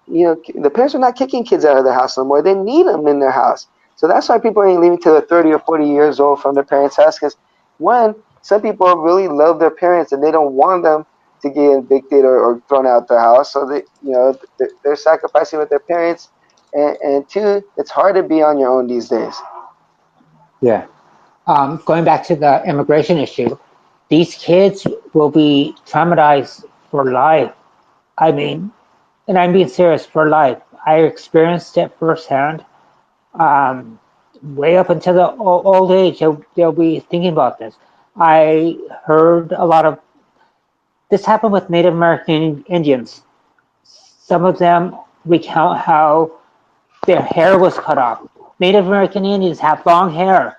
the parents are not kicking kids out of their house no more. They need them in their house. So that's why people ain't leaving till they're 30 or 40 years old from their parents' house. Because one, some people really love their parents and they don't want them to get evicted or thrown out their house. So they're sacrificing with their parents. And two, it's hard to be on your own these days. yeah. Going back to the immigration issue, these kids will be traumatized for life. I mean, and I'm being serious, for life. I experienced it firsthand. Um, Way up until the old age, they'll be thinking about this. I heard a lot of this happened with Native American Indians. Some of them recount how their hair was cut off. Native American Indians have long hair.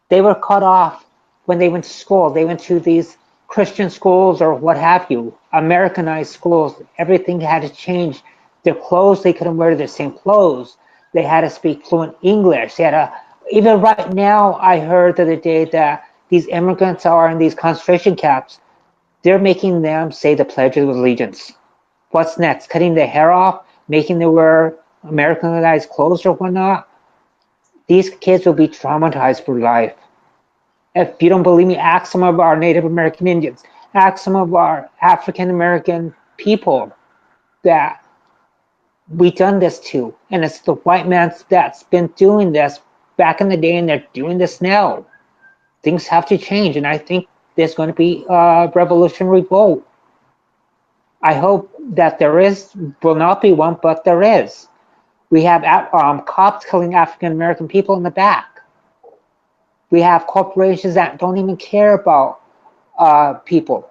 They were cut off when they went to school. They went to these Christian schools or what have you, Americanized schools. Everything had to change. Their clothes, they couldn't wear the same clothes. They had to speak fluent English. They had to, even right now, I heard the other day that these immigrants are in these concentration camps. They're making them say the Pledge of Allegiance. What's next? Cutting their hair off, making them wear Americanized clothes or whatnot? These kids will be traumatized for life. If you don't believe me, ask some of our Native American Indians, ask some of our African American people that we done this to. And it's the white man that's been doing this back in the day and they're doing this now. Things have to change. And I think there's going to be a revolutionary vote. I hope that will not be one, but there is. We have cops killing African American people in the back. We have corporations that don't even care about people.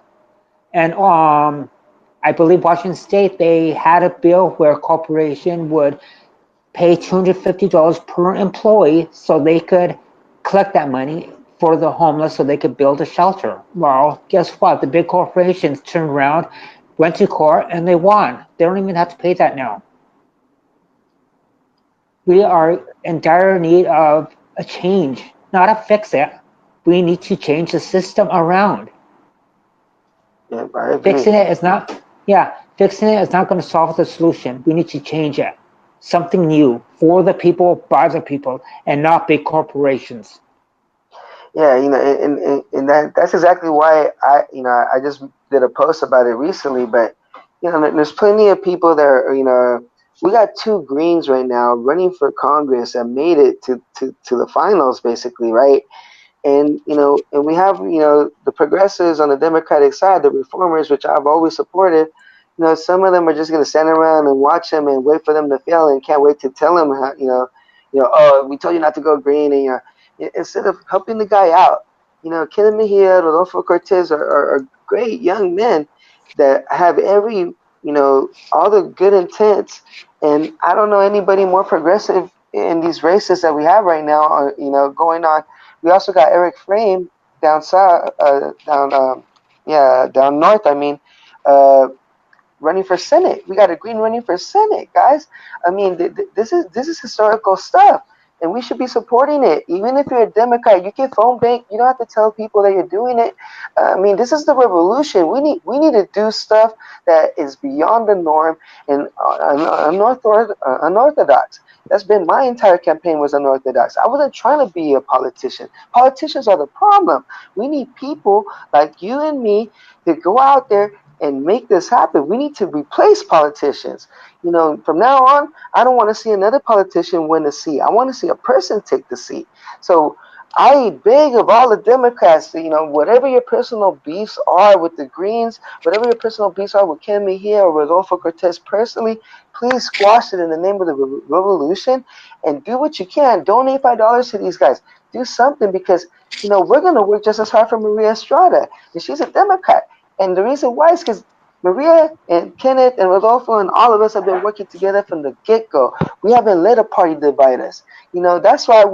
And I believe Washington State, they had a bill where a corporation would pay $250 per employee so they could collect that money for the homeless so they could build a shelter. Well, guess what? The big corporations turned around, went to court, and they won. They don't even have to pay that now. We are in dire need of a change, not a fix it. We need to change the system around. Yeah, I agree. Fixing it is not going to solve the solution. We need to change it. Something new for the people, by the people, and not big corporations. Yeah, and that's exactly why I just did a post about it recently. But there's plenty of people that are, we got two Greens right now running for Congress and made it to the finals, basically, right? And and we have the progressives on the Democratic side, the reformers, which I've always supported. Some of them are just going to stand around and watch them and wait for them to fail and can't wait to tell them how, oh, we told you not to go green, and instead of helping the guy out. Kenneth Mejia, Rodolfo Cortez are great young men that have all the good intents, and I don't know anybody more progressive in these races that we have right now. Going on. We also got Eric Frame down south, down north. I mean, running for Senate. We got a Green running for Senate, guys. I mean, this is historical stuff, and we should be supporting it. Even if you're a Democrat, you can phone bank. You don't have to tell people that you're doing it. I mean, this is the revolution. We need to do stuff that is beyond the norm and unorthodox. That's been my entire campaign was unorthodox. I wasn't trying to be a politician. Politicians are the problem. We need people like you and me to go out there and make this happen. We need to replace politicians. From now on, I don't want to see another politician win a seat. I want to see a person take the seat. So I beg of all the Democrats, whatever your personal beefs are with the Greens, whatever your personal beefs are with Ken Mejia or Rodolfo Cortez personally, please squash it in the name of the revolution and do what you can. Donate $5 to these guys. Do something because, we're going to work just as hard for Maria Estrada. And she's a Democrat. And the reason why is because Maria and Kenneth and Rodolfo and all of us have been working together from the get-go. We haven't let a party divide us. That's why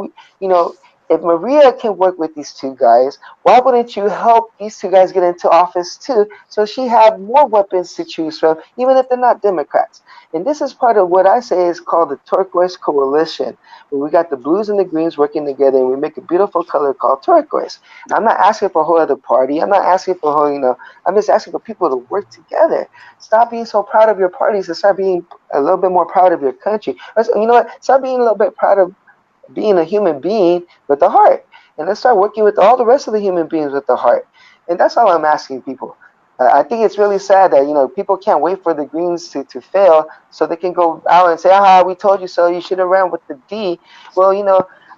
if Maria can work with these two guys, why wouldn't you help these two guys get into office too, so she have more weapons to choose from, even if they're not Democrats? And this is part of what I say is called the turquoise coalition, where we got the blues and the greens working together, and we make a beautiful color called turquoise. I'm not asking for a whole other party. I'm not asking for a whole, I'm just asking for people to work together. Stop being so proud of your parties and start being a little bit more proud of your country. You know what? Start being a little bit proud of being a human being with a heart. And let's start working with all the rest of the human beings with the heart. And that's all I'm asking people. I think it's really sad that, people can't wait for the Greens to fail so they can go out and say, we told you so, you should have ran with the D. Well,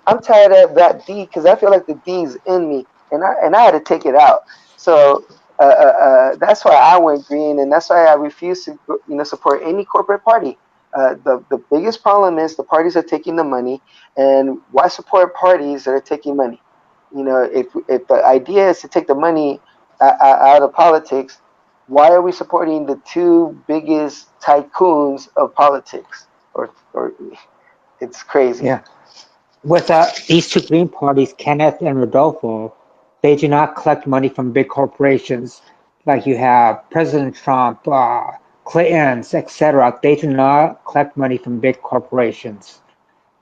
I'm tired of that D because I feel like the D is in me, and I had to take it out. So that's why I went green, and that's why I refuse to support any corporate party. The biggest problem is the parties are taking the money, and why support parties that are taking money? If the idea is to take the money out of politics, why are we supporting the two biggest tycoons of politics? Or it's crazy. Yeah. With these two Green parties, Kenneth and Rodolfo, they do not collect money from big corporations like you have President Trump, Clintons, etc. They do not collect money from big corporations.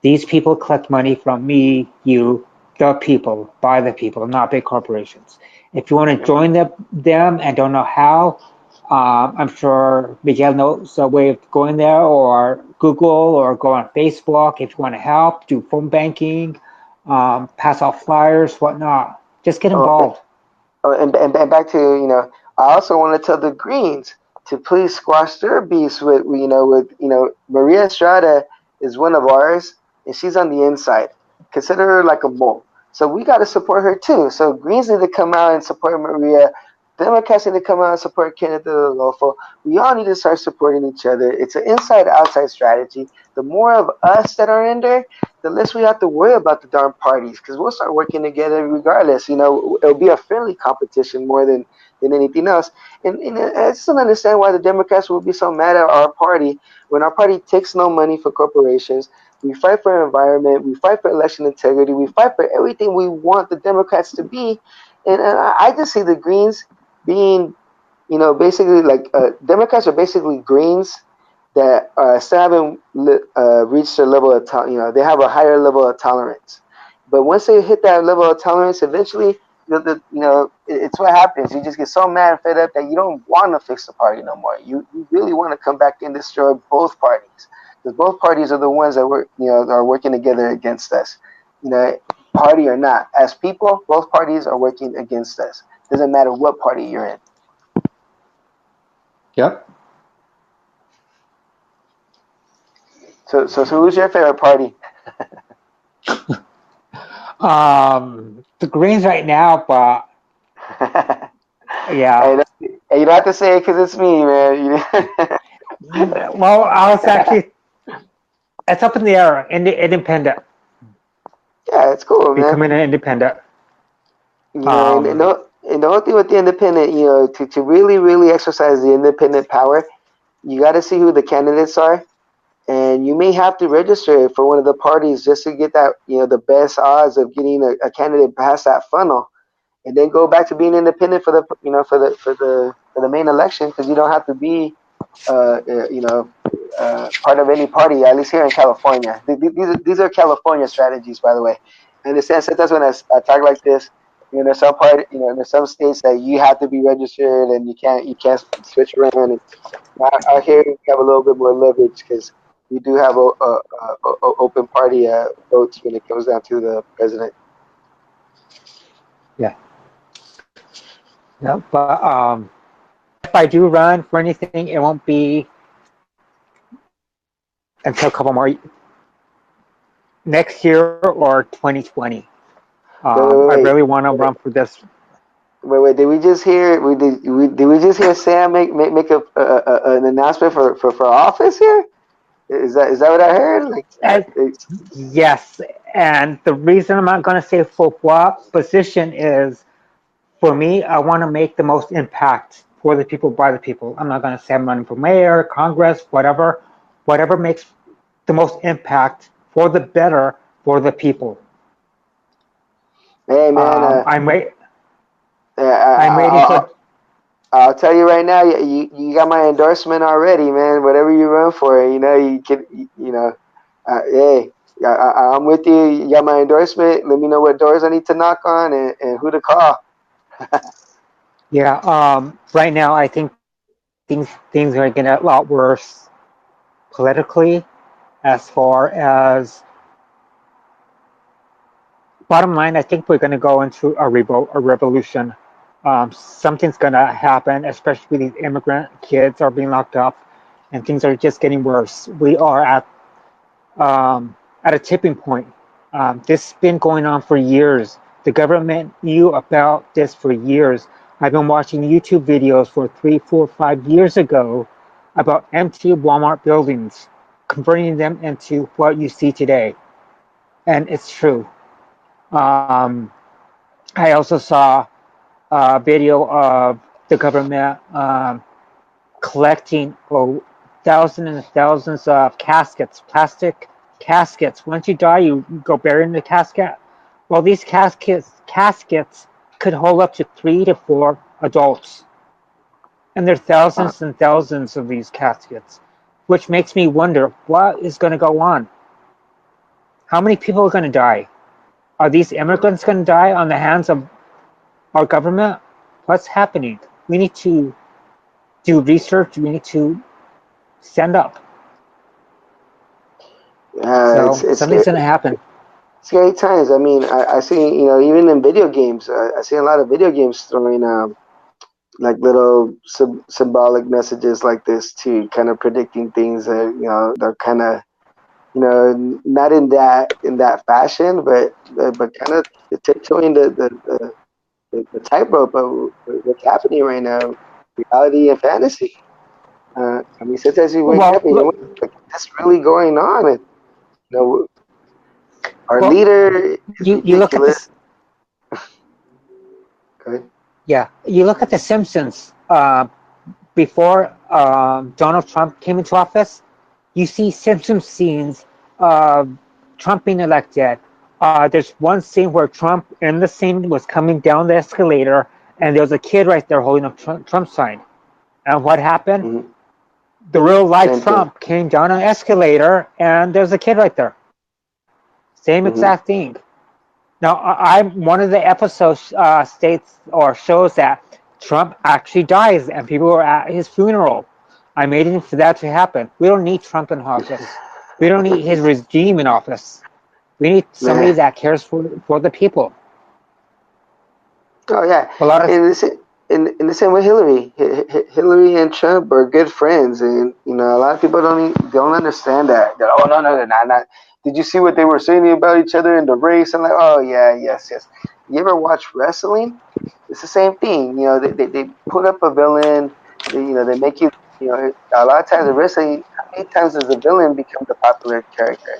These people collect money from me, you, the people, by the people, not big corporations. If you want to join them and don't know how, I'm sure Miguel knows a way of going there, or Google, or go on Facebook if you want to help, do phone banking, pass out flyers, whatnot. Just get involved. And back to, I also want to tell the Greens to please squash their beefs with Maria Estrada is one of ours, and she's on the inside. Consider her like a mole. So we got to support her too. So Greens need to come out and support Maria. Democrats need to come out and support Kenneth Rodolfo. We all need to start supporting each other. It's an inside-outside strategy. The more of us that are in there, the less we have to worry about the darn parties, because we'll start working together regardless. You know, it'll be a friendly competition more than anything else. And I just don't understand why the Democrats will be so mad at our party when our party takes no money for corporations. We fight for environment. We fight for election integrity. We fight for everything we want the Democrats to be. And I just see the Greens being, you know, basically like Democrats are basically Greens that still haven't reached their level of you know, they have a higher level of tolerance. But once they hit that level of tolerance, eventually, you know, it's what happens. You just get so mad and fed up that you don't want to fix the party no more. You really want to come back and destroy both parties, because both parties are the ones that are working together against us. You know, party or not, as people, both parties are working against us. Doesn't matter what party you're in. Yep. So who's your favorite party? The Greens right now, but yeah. And you don't have to say it because it's me, man. Well, I was actually, it's up in the air. Independent, Yeah, it's cool, man. becoming an independent. You know, and the whole thing with the independent, you know, to really, really exercise the independent power, you got to see who the candidates are, and you may have to register for one of the parties just to get that, you know, the best odds of getting a candidate past that funnel, and then go back to being independent for the, you know, for the main election, because you don't have to be, you know, part of any party. At least here in California, these are California strategies, by the way. In the sense that that's when I talk like this. You know, there's some part, you know, there's some states that you have to be registered and you can't switch around. And out here we have a little bit more leverage because we do have a open party votes when it comes down to the president. Yeah. Yeah. But if I do run for anything, it won't be until a couple more next year or 2020. Wait, I wait, really want to run for this. wait. Did we just hear? Did we just hear Sam make an announcement for office here? Is that what I heard? Like, And yes, and the reason I'm not going to say for what position is, for me, I want to make the most impact for the people, by the people. I'm not going to say I'm running for mayor, Congress, whatever. Whatever makes the most impact for the better for the people. hey man, I'm wait. I, I'm I, waiting I'll, for. I'll tell you right now, you got my endorsement already, man. Whatever you run for, you know, you can, you know, hey, I'm with you. You got my endorsement. Let me know what doors I need to knock on and who to call. Yeah. Right now, I think things are getting a lot worse politically, as far as bottom line. I think we're going to go into a revolution. Something's going to happen, especially these immigrant kids are being locked up, and things are just getting worse. We are at a tipping point. This has been going on for years. The government knew about this for years. I've been watching YouTube videos for 3, 4, 5 years ago about empty Walmart buildings, converting them into what you see today. And it's true. Um, I also saw a video of the government collecting thousands and thousands of caskets, plastic caskets. Once you die, you go bury in the casket. Well, these caskets could hold up to 3 to 4 adults, and there are Uh, thousands and thousands of these caskets, which makes me wonder what is going to go on. How many people are going to die? Are these immigrants going to die on the hands of our government? What's happening? We need to do research. We need to stand up. So it's something's scary. going to happen. Scary times. I mean, I see, you know, even in video games, I see a lot of video games throwing like little symbolic messages like this too, kind of predicting things that, you know, they're kind of not in that fashion, but kind of tiptoeing the tightrope of what's happening right now, reality and fantasy. I mean, sometimes you wake up Well, and you look, wonder, like, what's really going on? And you know, our well, leader is you look at ridiculous. this. Okay. Yeah, you look at the Simpsons. Before Donald Trump came into office, you see Simpsons scenes of Trump being elected. There's one scene where Trump in the scene was coming down the escalator, and there was a kid right there holding a Trump sign. And what happened? Mm-hmm. The real life Same thing. Trump came down an escalator, and there's a kid right there. Same Mm-hmm. exact thing. Now, I'm one of the episodes states or shows that Trump actually dies and people are at his funeral. I'm waiting for that to happen. We don't need Trump in office. We don't need his regime in office. We need somebody Man. that cares for the people. Oh yeah, A lot of and in the same way, Hillary and Trump are good friends, and a lot of people don't understand that. That, oh, no, no, they're not. Did you see what they were saying about each other in the race? I'm like, oh yeah, yes, yes. You ever watch wrestling? It's the same thing. They put up a villain. They make you. A lot of times in wrestling, how many times does a villain become the popular character?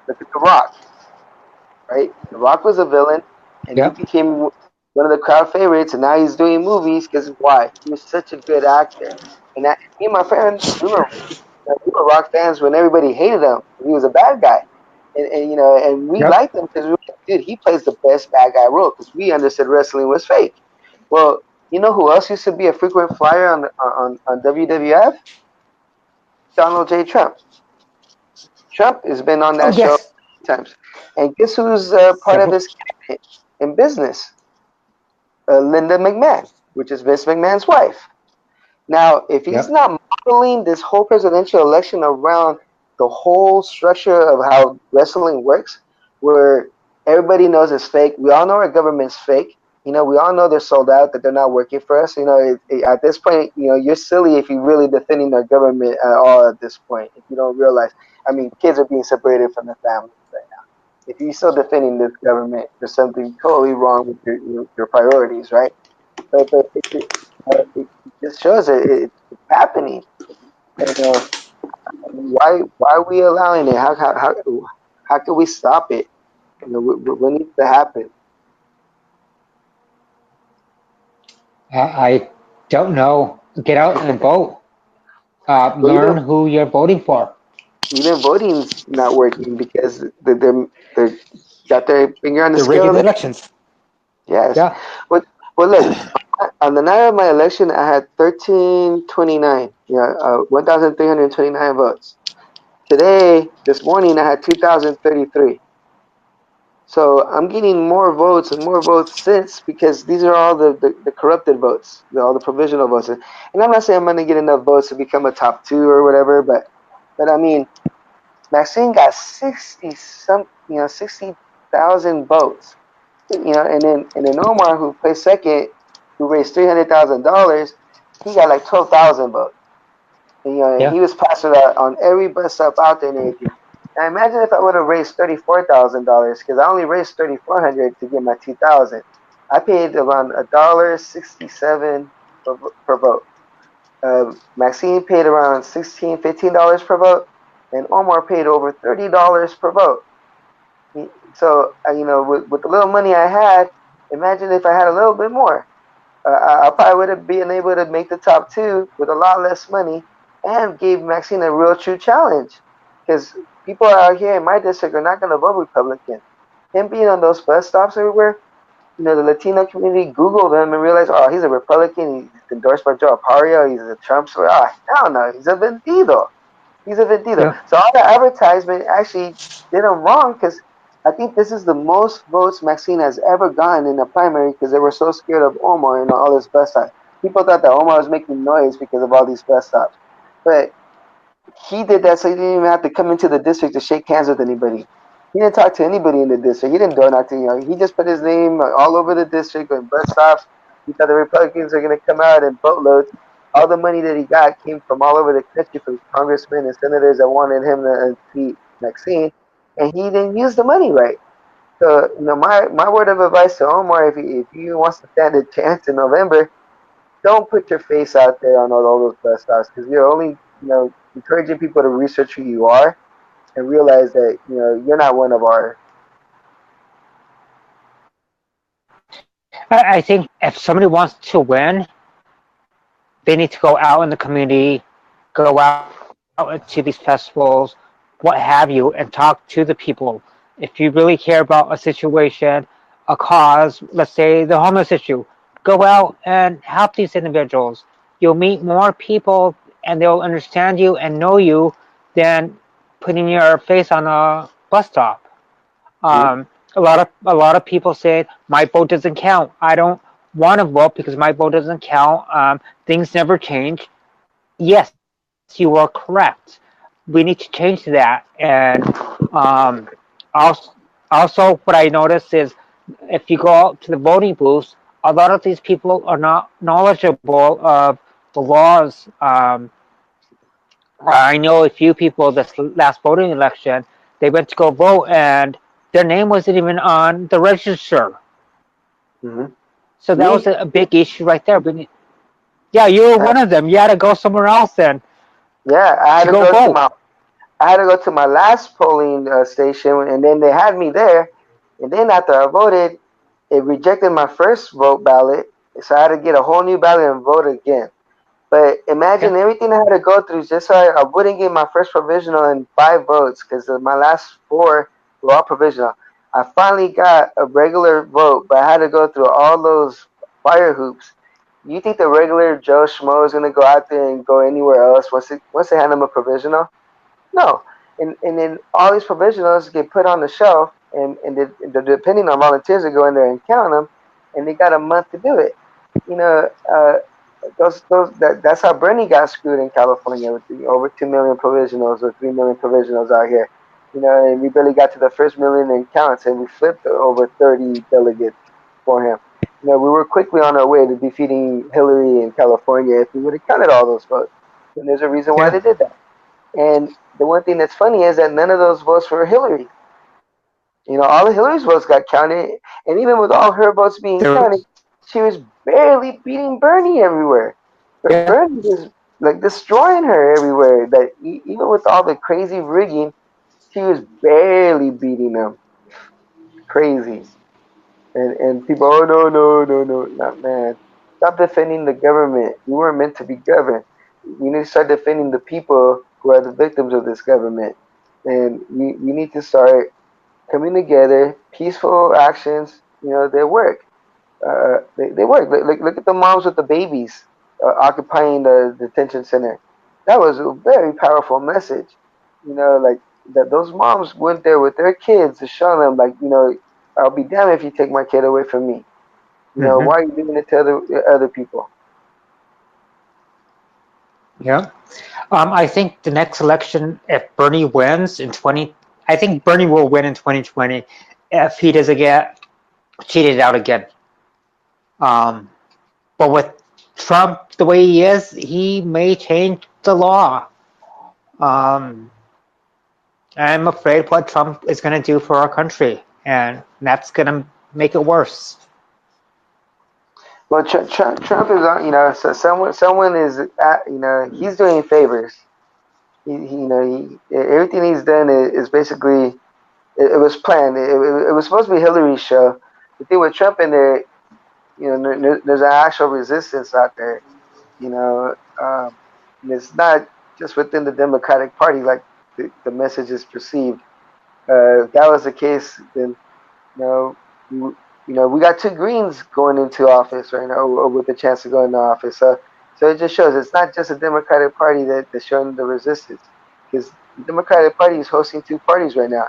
Look at The Rock, right? The Rock was a villain, and he yeah, became one of the crowd favorites, and now he's doing movies because why? He was such a good actor. And me and my friend, we were Rock fans when everybody hated him. He was a bad guy, and we yep. liked him because we were like, dude, he plays the best bad guy role because we understood wrestling was fake. Well, you know who else used to be a frequent flyer on WWF? Donald J. Trump. Trump has been on Oh that show yes, times, and guess who's part of several. his cabinet in business? Linda McMahon, which is Vince McMahon's wife. Now, if he's Yep. not modeling this whole presidential election around the whole structure of how wrestling works, where everybody knows it's fake, we all know our government's fake. We all know they're sold out, that they're not working for us. At this point, you're silly if you're really defending our government at all at this point. If you don't realize, I mean, kids are being separated from their families right now. If you're still defending this government, there's something totally wrong with your priorities, right? But it just shows it's happening. And why are we allowing it? How can we stop it? What needs to happen? I don't know. Get out and vote. Well, Learn who you're voting for. even voting's not working because they're got their finger on the They're scale. rigging the elections. Yes. Yeah. But look, on the night of my election, I had 1329. 1,329 votes. Today, this morning, I had 2,033. So I'm getting more votes and more votes since because these are all the corrupted votes, all the provisional votes. And I'm not saying I'm going to get enough votes to become a top two or whatever, but I mean, Maxine got 60,000 votes. And then Omar, who placed second, who raised $300,000, he got like 12,000 votes. And Yeah. he was plastered out on every bus stop out there and everything. Now imagine if I would have raised $34,000 because I only raised 3,400 to get my 2,000. I paid around $1.67 per vote. Maxine paid around $16, $15 per vote, and Omar paid over $30 per vote. So with the little money I had, imagine if I had a little bit more. I probably would have been able to make the top two with a lot less money and gave Maxine a real true challenge. Because people out here in my district are not going to vote Republican. Him being on those bus stops everywhere, the Latino community Googled him and realized, oh, he's a Republican. He's endorsed by Joe Arpaio. He's a Trump. So, hell no, he's a vendido. He's a vendido. Yeah. So all the advertisement actually did him wrong because I think this is the most votes Maxine has ever gotten in a primary because they were so scared of Omar and all his bus stops. People thought that Omar was making noise because of all these bus stops. But he did that so he didn't even have to come into the district to shake hands with anybody. He didn't talk to anybody in the district. He didn't door knock to He just put his name all over the district on bus stops. He thought the Republicans are going to come out in boatloads. All the money that he got came from all over the country from congressmen and senators that wanted him to unseat. vaccine, and he didn't use the money right. So, my word of advice to Omar, if he wants to stand a chance in November, don't put your face out there on all those bus stops, because you're only, encouraging people to research who you are and realize that, you're not one of our. I think if somebody wants to win, they need to go out in the community, go out into these festivals, what have you, and talk to the people. If you really care about a situation, a cause, let's say the homeless issue, go out and help these individuals. You'll meet more people and they'll understand you and know you than putting your face on a bus stop. Mhm. A lot of people say my vote doesn't count. I don't want to vote because my vote doesn't count. Things never change. Yes, you are correct. We need to change that. And um, also, also, what I notice is if you go out to the voting booths, a lot of these people are not knowledgeable of the laws. I know a few people this last voting election, they went to go vote and their name wasn't even on the register. Mhm. So that was Me, a big issue right there. Yeah, you were uh, one of them. You had to go somewhere else then yeah, to go vote. I had to go to my last polling station, and then they had me there. And then after I voted, it rejected my first vote ballot, so I had to get a whole new ballot and vote again. But imagine Yeah, everything I had to go through just so I wouldn't get my first provisional in 5 votes, because my last four were all provisional. I finally got a regular vote, but I had to go through all those fire hoops. You think the regular Joe Schmo is gonna go out there and go anywhere else once they hand him a provisional? No. And then all these provisionals get put on the shelf, and they're depending on volunteers to go in there and count them, and they got a month to do it. You know, that's how Bernie got screwed in California with over 2 million provisionals or 3 million provisionals out here. And we barely got to the first million in counts, and we flipped over 30 delegates for him. We were quickly on our way to defeating Hillary in California if we would have counted all those votes. And there's a reason why yeah, they did that. And the one thing that's funny is that none of those votes were Hillary. All of Hillary's votes got counted, and even with all her votes being there counted, was. she was barely beating Bernie everywhere. But Yeah, Bernie was like destroying her everywhere. That even with all the crazy rigging, she was barely beating them. Crazy. And people, oh no, no, no, no, not man. Stop defending the government. We weren't meant to be governed. We need to start defending the people who are the victims of this government. And we need to start coming together. Peaceful actions, they work. They work. Look at the moms with the babies occupying the detention center. That was a very powerful message. Like that those moms went there with their kids to show them, like, I'll be damned if you take my kid away from me. hmm, Why are you doing it to other people? yeah. I think the next election, if Bernie wins in 20, I think Bernie will win in 2020 if he doesn't get cheated out again. Um, but with Trump the way he is, he may change the law. Um, I'm afraid what Trump is going to do for our country, and that's going to make it worse. Well, Trump is on. So someone is, he's doing favors. Everything he's done is basically it was planned. It was supposed to be Hillary's show. The thing with Trump in there, there's an actual resistance out there. You know, um, and it's not just within the Democratic Party like the message is perceived. If that was the case, then know, we got two Greens going into office right now, or with the chance to go into office. So it just shows it's not just a Democratic Party that's showing the resistance, because the Democratic Party is hosting two parties right now.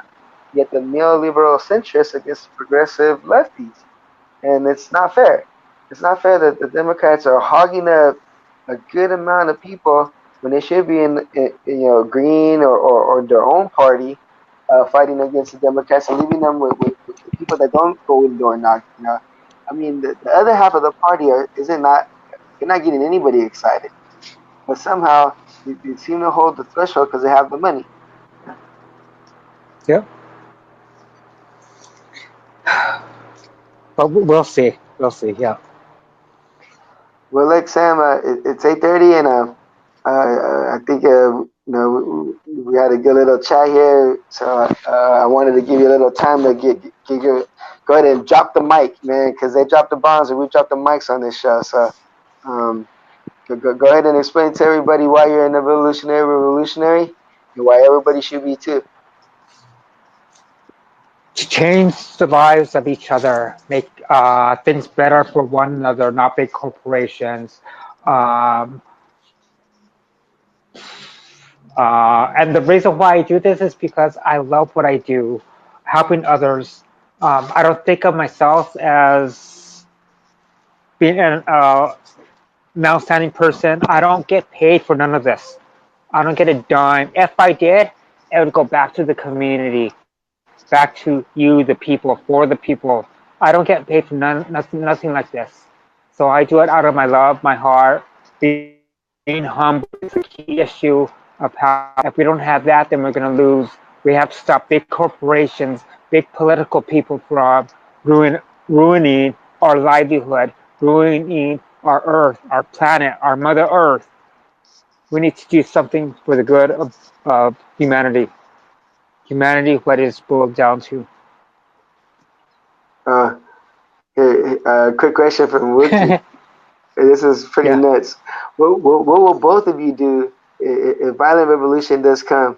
You get the neoliberal centrists against progressive lefties, and it's not fair. It's not fair that the Democrats are hogging up a good amount of people when they should be in Green or their own party, fighting against the Democrats and leaving them with the people that don't go in door knock. I mean, the other half of the party isn't not they're not getting anybody excited, but somehow they seem to hold the threshold because they have the money. Yep. But we'll see. We'll see. Yeah. Well, look, Sam, it's 8:30, and I think we had a good little chat here. So I wanted to give you a little time to get your go ahead and drop the mic, man, because they dropped the bombs and we dropped the mics on this show. So um, go ahead and explain to everybody why you're an evolutionary revolutionary and why everybody should be too. To change the lives of each other, make things better for one another, not big corporations. Um, and the reason why I do this is because I love what I do, helping others. I don't think of myself as being an outstanding person. I don't get paid for none of this. I don't get a dime. If I did, it would go back to the community, back to you, the people, for the people. I don't get paid for nothing like this. So I do it out of my love, my heart. Being humble is a key issue of power. If we don't have that, then we're going to lose. We have to stop big corporations, big political people from ruining our livelihood, ruining our earth, our planet, our Mother Earth. We need to do something for the good of humanity. Humanity, what it's boiled down to. Uh, quick question from Wookie. This is pretty Yeah. nuts. What will both of you do if violent revolution does come?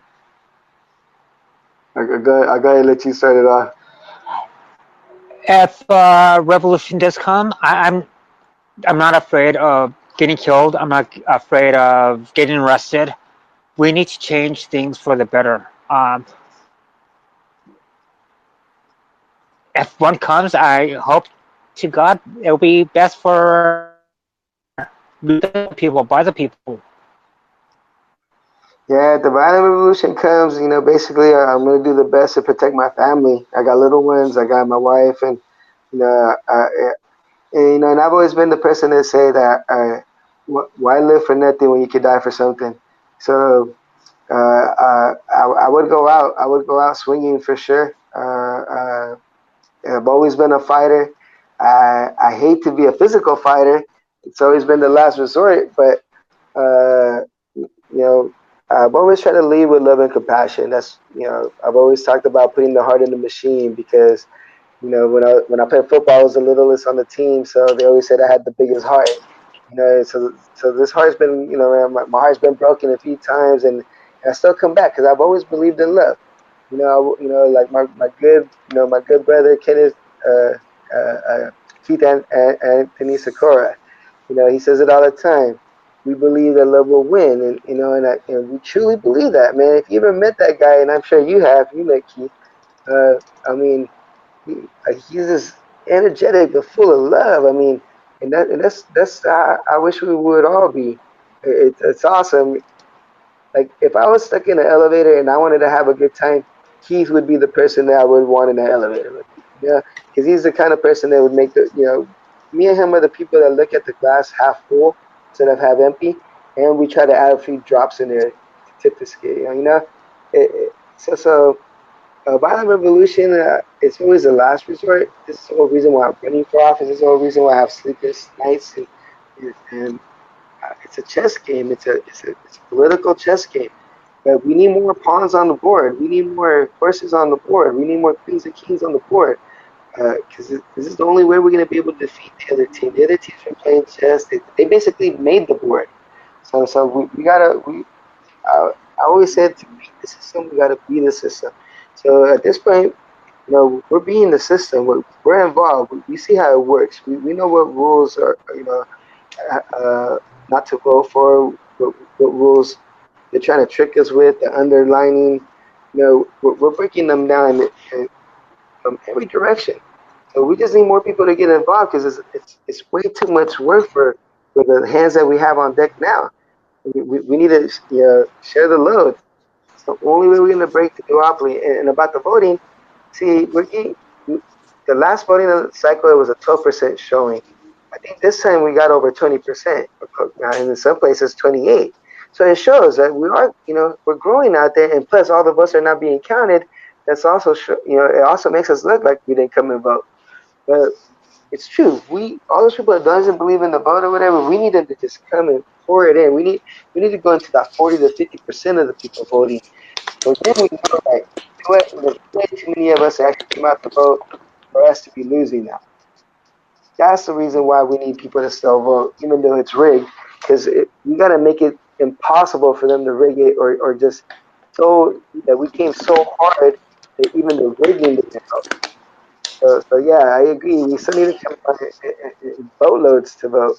I'll go ahead and let you start it off. If revolution does come, I'm not afraid of getting killed. I'm not afraid of getting arrested. We need to change things for the better. If one comes, I hope to God it'll be best for the people, by the people. Yeah, if the violent revolution comes, basically I'm gonna do the best to protect my family. I got little ones. I got my wife, and you know, and I've always been the person to say that why live for nothing when you could die for something. So I would go out. I would go out swinging for sure. I've always been a fighter. I hate to be a physical fighter. It's always been the last resort, but uh, you know, I've always tried to lead with love and compassion. That's I've always talked about putting the heart in the machine because when I played football, I was the littlest on the team, so they always said I had the biggest heart. So this heart's been my heart's been broken a few times, and I still come back because I've always believed in love. Like my good brother Kenneth Keith and Anthony Sakura. He says it all the time. We believe that love will win, and we truly believe that, man. If you ever met that guy, and I'm sure you have, you met Keith. I mean, he's just energetic and full of love. I mean, and that's I wish we would all be. It's awesome. Like if I was stuck in an elevator and I wanted to have a good time, Keith would be the person that I would want in that elevator with me. Yeah, because he's the kind of person that would make me and him are the people that look at the glass half full instead of half empty, and we try to add a few drops in there to tip the scale. So violent revolution, it's always the last resort. This is the whole reason why I'm running for office. This is the whole reason why I have sleepless nights, and it's a chess game. It's a political chess game. But we need more pawns on the board. We need more horses on the board. We need more queens and kings on the board. Because this is the only way we're going to be able to defeat the other team. The other team's been playing chess. They basically made the board. So we gotta. I always said to beat the system, we gotta be the system. So at this point, we're being the system. We're involved. We see how it works. We know what rules are. Not to vote for. What rules they're trying to trick us with. The underlining. We're breaking them down from every direction. So we just need more people to get involved because it's way too much work for the hands that we have on deck now. We need to share the load. It's the only way we're going to break the duopoly. And about the voting, see, the last voting cycle it was a 12% showing. I think this time we got over 20%, and in some places 28. So it shows that we are, we're growing out there, and plus all of us are not being counted. that's also it also makes us look like we didn't come and vote. But it's true. We all those people that doesn't believe in the vote or whatever, we need them to just come and pour it in. We need to go into that 40 to 50% of the people voting. So then we know that there's way too many of us that actually came out to vote for us to be losing now. That's the reason why we need people to still vote, even though it's rigged, because you got to make it impossible for them to rig it, or just so that we came so hard that even the rigging didn't help. So yeah, I agree. We still need to come out in boatloads to vote,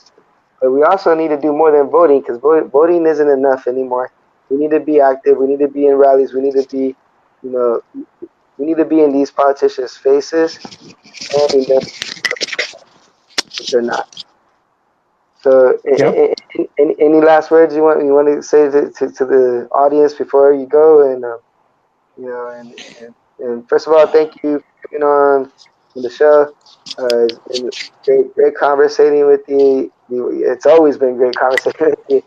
but we also need to do more than voting because voting isn't enough anymore. We need to be active. We need to be in rallies. We need to be, you know, we need to be in these politicians' faces, telling them that they're not. So, Yep. any last words you want to say to the audience before you go? And you know, and first of all, thank you for coming on the show. It's been great conversating with you. It's always been great conversating with you.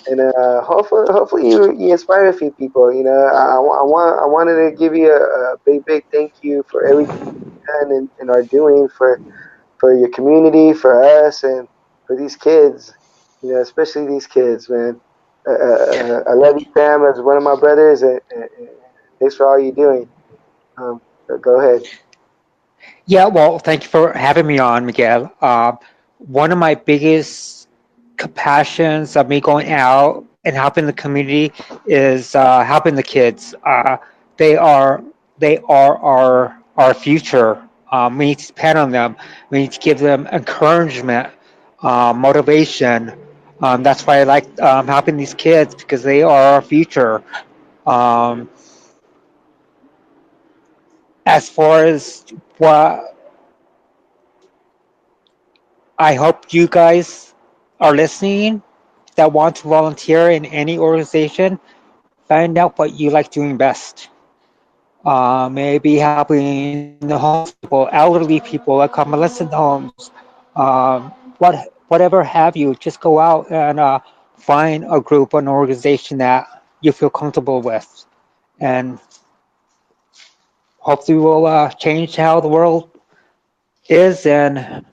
And hopefully you inspire a few people. You know, I wanted to give you a big thank you for everything you've done and are doing for your community, for us, and for these kids. You know, especially these kids, man. I love you, Sam, as one of my brothers, and thanks for all you're doing. Go ahead. Yeah, well, thank you for having me on, Miguel. One of my biggest compassions of me going out and helping the community is helping the kids. They are they are our future. We need to depend on them. We need to give them encouragement, motivation. That's why I like helping these kids because they are our future. Um, as far as what I hope you guys are listening that want to volunteer in any organization. Find out what you like doing best. Maybe helping the homeless people, elderly people at convalescent homes, whatever have you. Just go out and find a group, an organization that you feel comfortable with, and hopefully will change how the world is and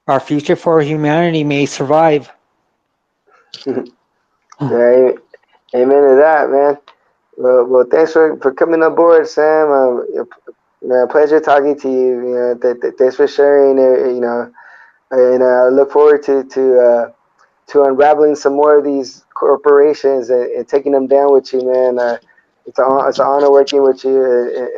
our future for humanity may survive. Yeah, amen to that, man. Well, thanks for coming aboard, Sam. Pleasure talking to you. You know, thanks for sharing. You know, and I look forward to unraveling some more of these corporations and taking them down with you, man. It's an honor working with you,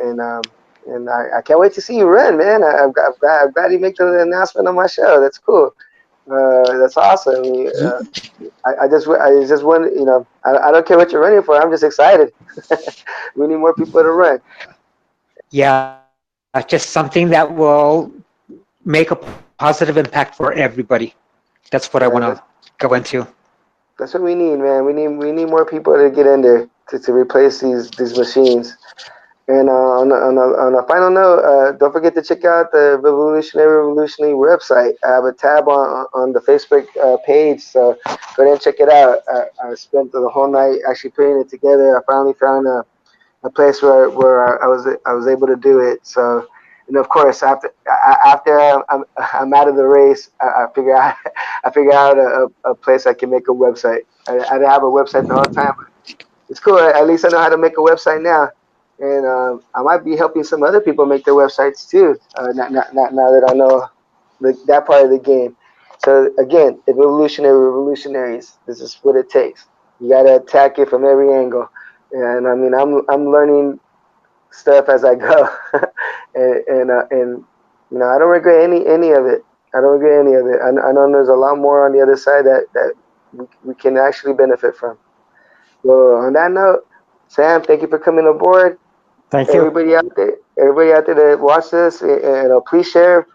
and I can't wait to see you run, man. I'm glad you make the announcement on my show. That's cool. That's awesome. I just want, I don't care what you're running for. I'm just excited. We need more people to run. Yeah, just something that will make a positive impact for everybody. That's what I want to Uh, go into. that's what we need, man. We need more people to get in there to replace these machines. And on a final note, don't forget to check out the Revolutionary website. I have a tab on the Facebook page, so go ahead and check it out. I spent the whole night actually putting it together. I finally found a place where I was able to do it. So, and of course, after I'm out of the race, I figure out I figure out a place I can make a website. I didn't have a website the whole time. It's cool. At least I know how to make a website now, and I might be helping some other people make their websites too. Not now that I know that part of the game. So again, revolutionaries. This is what it takes. You gotta attack it from every angle, and I mean, I'm learning stuff as I go, and I don't regret any of it. I don't regret any of it. I know there's a lot more on the other side that we can actually benefit from. Well, on that note, Sam, thank you for coming aboard. Thank you. Everybody out there that watch this, please share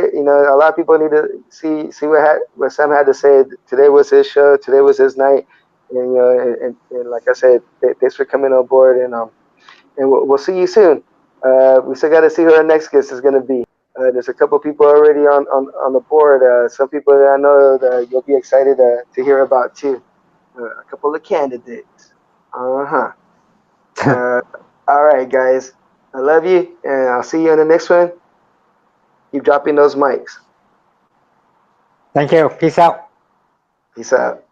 it. You know, a lot of people need to see what Sam had to say. Today was his show. Today was his night, and and like I said, thanks for coming on board, and we'll see you soon. We still got to see who our next guest is going to be. There's a couple people already on the board. Some people that I know that you'll be excited to hear about too. A couple of candidates. Uh huh. Uh, all right, guys. I love you, and I'll see you in the next one. Keep dropping those mics. Thank you. Peace out. Peace out.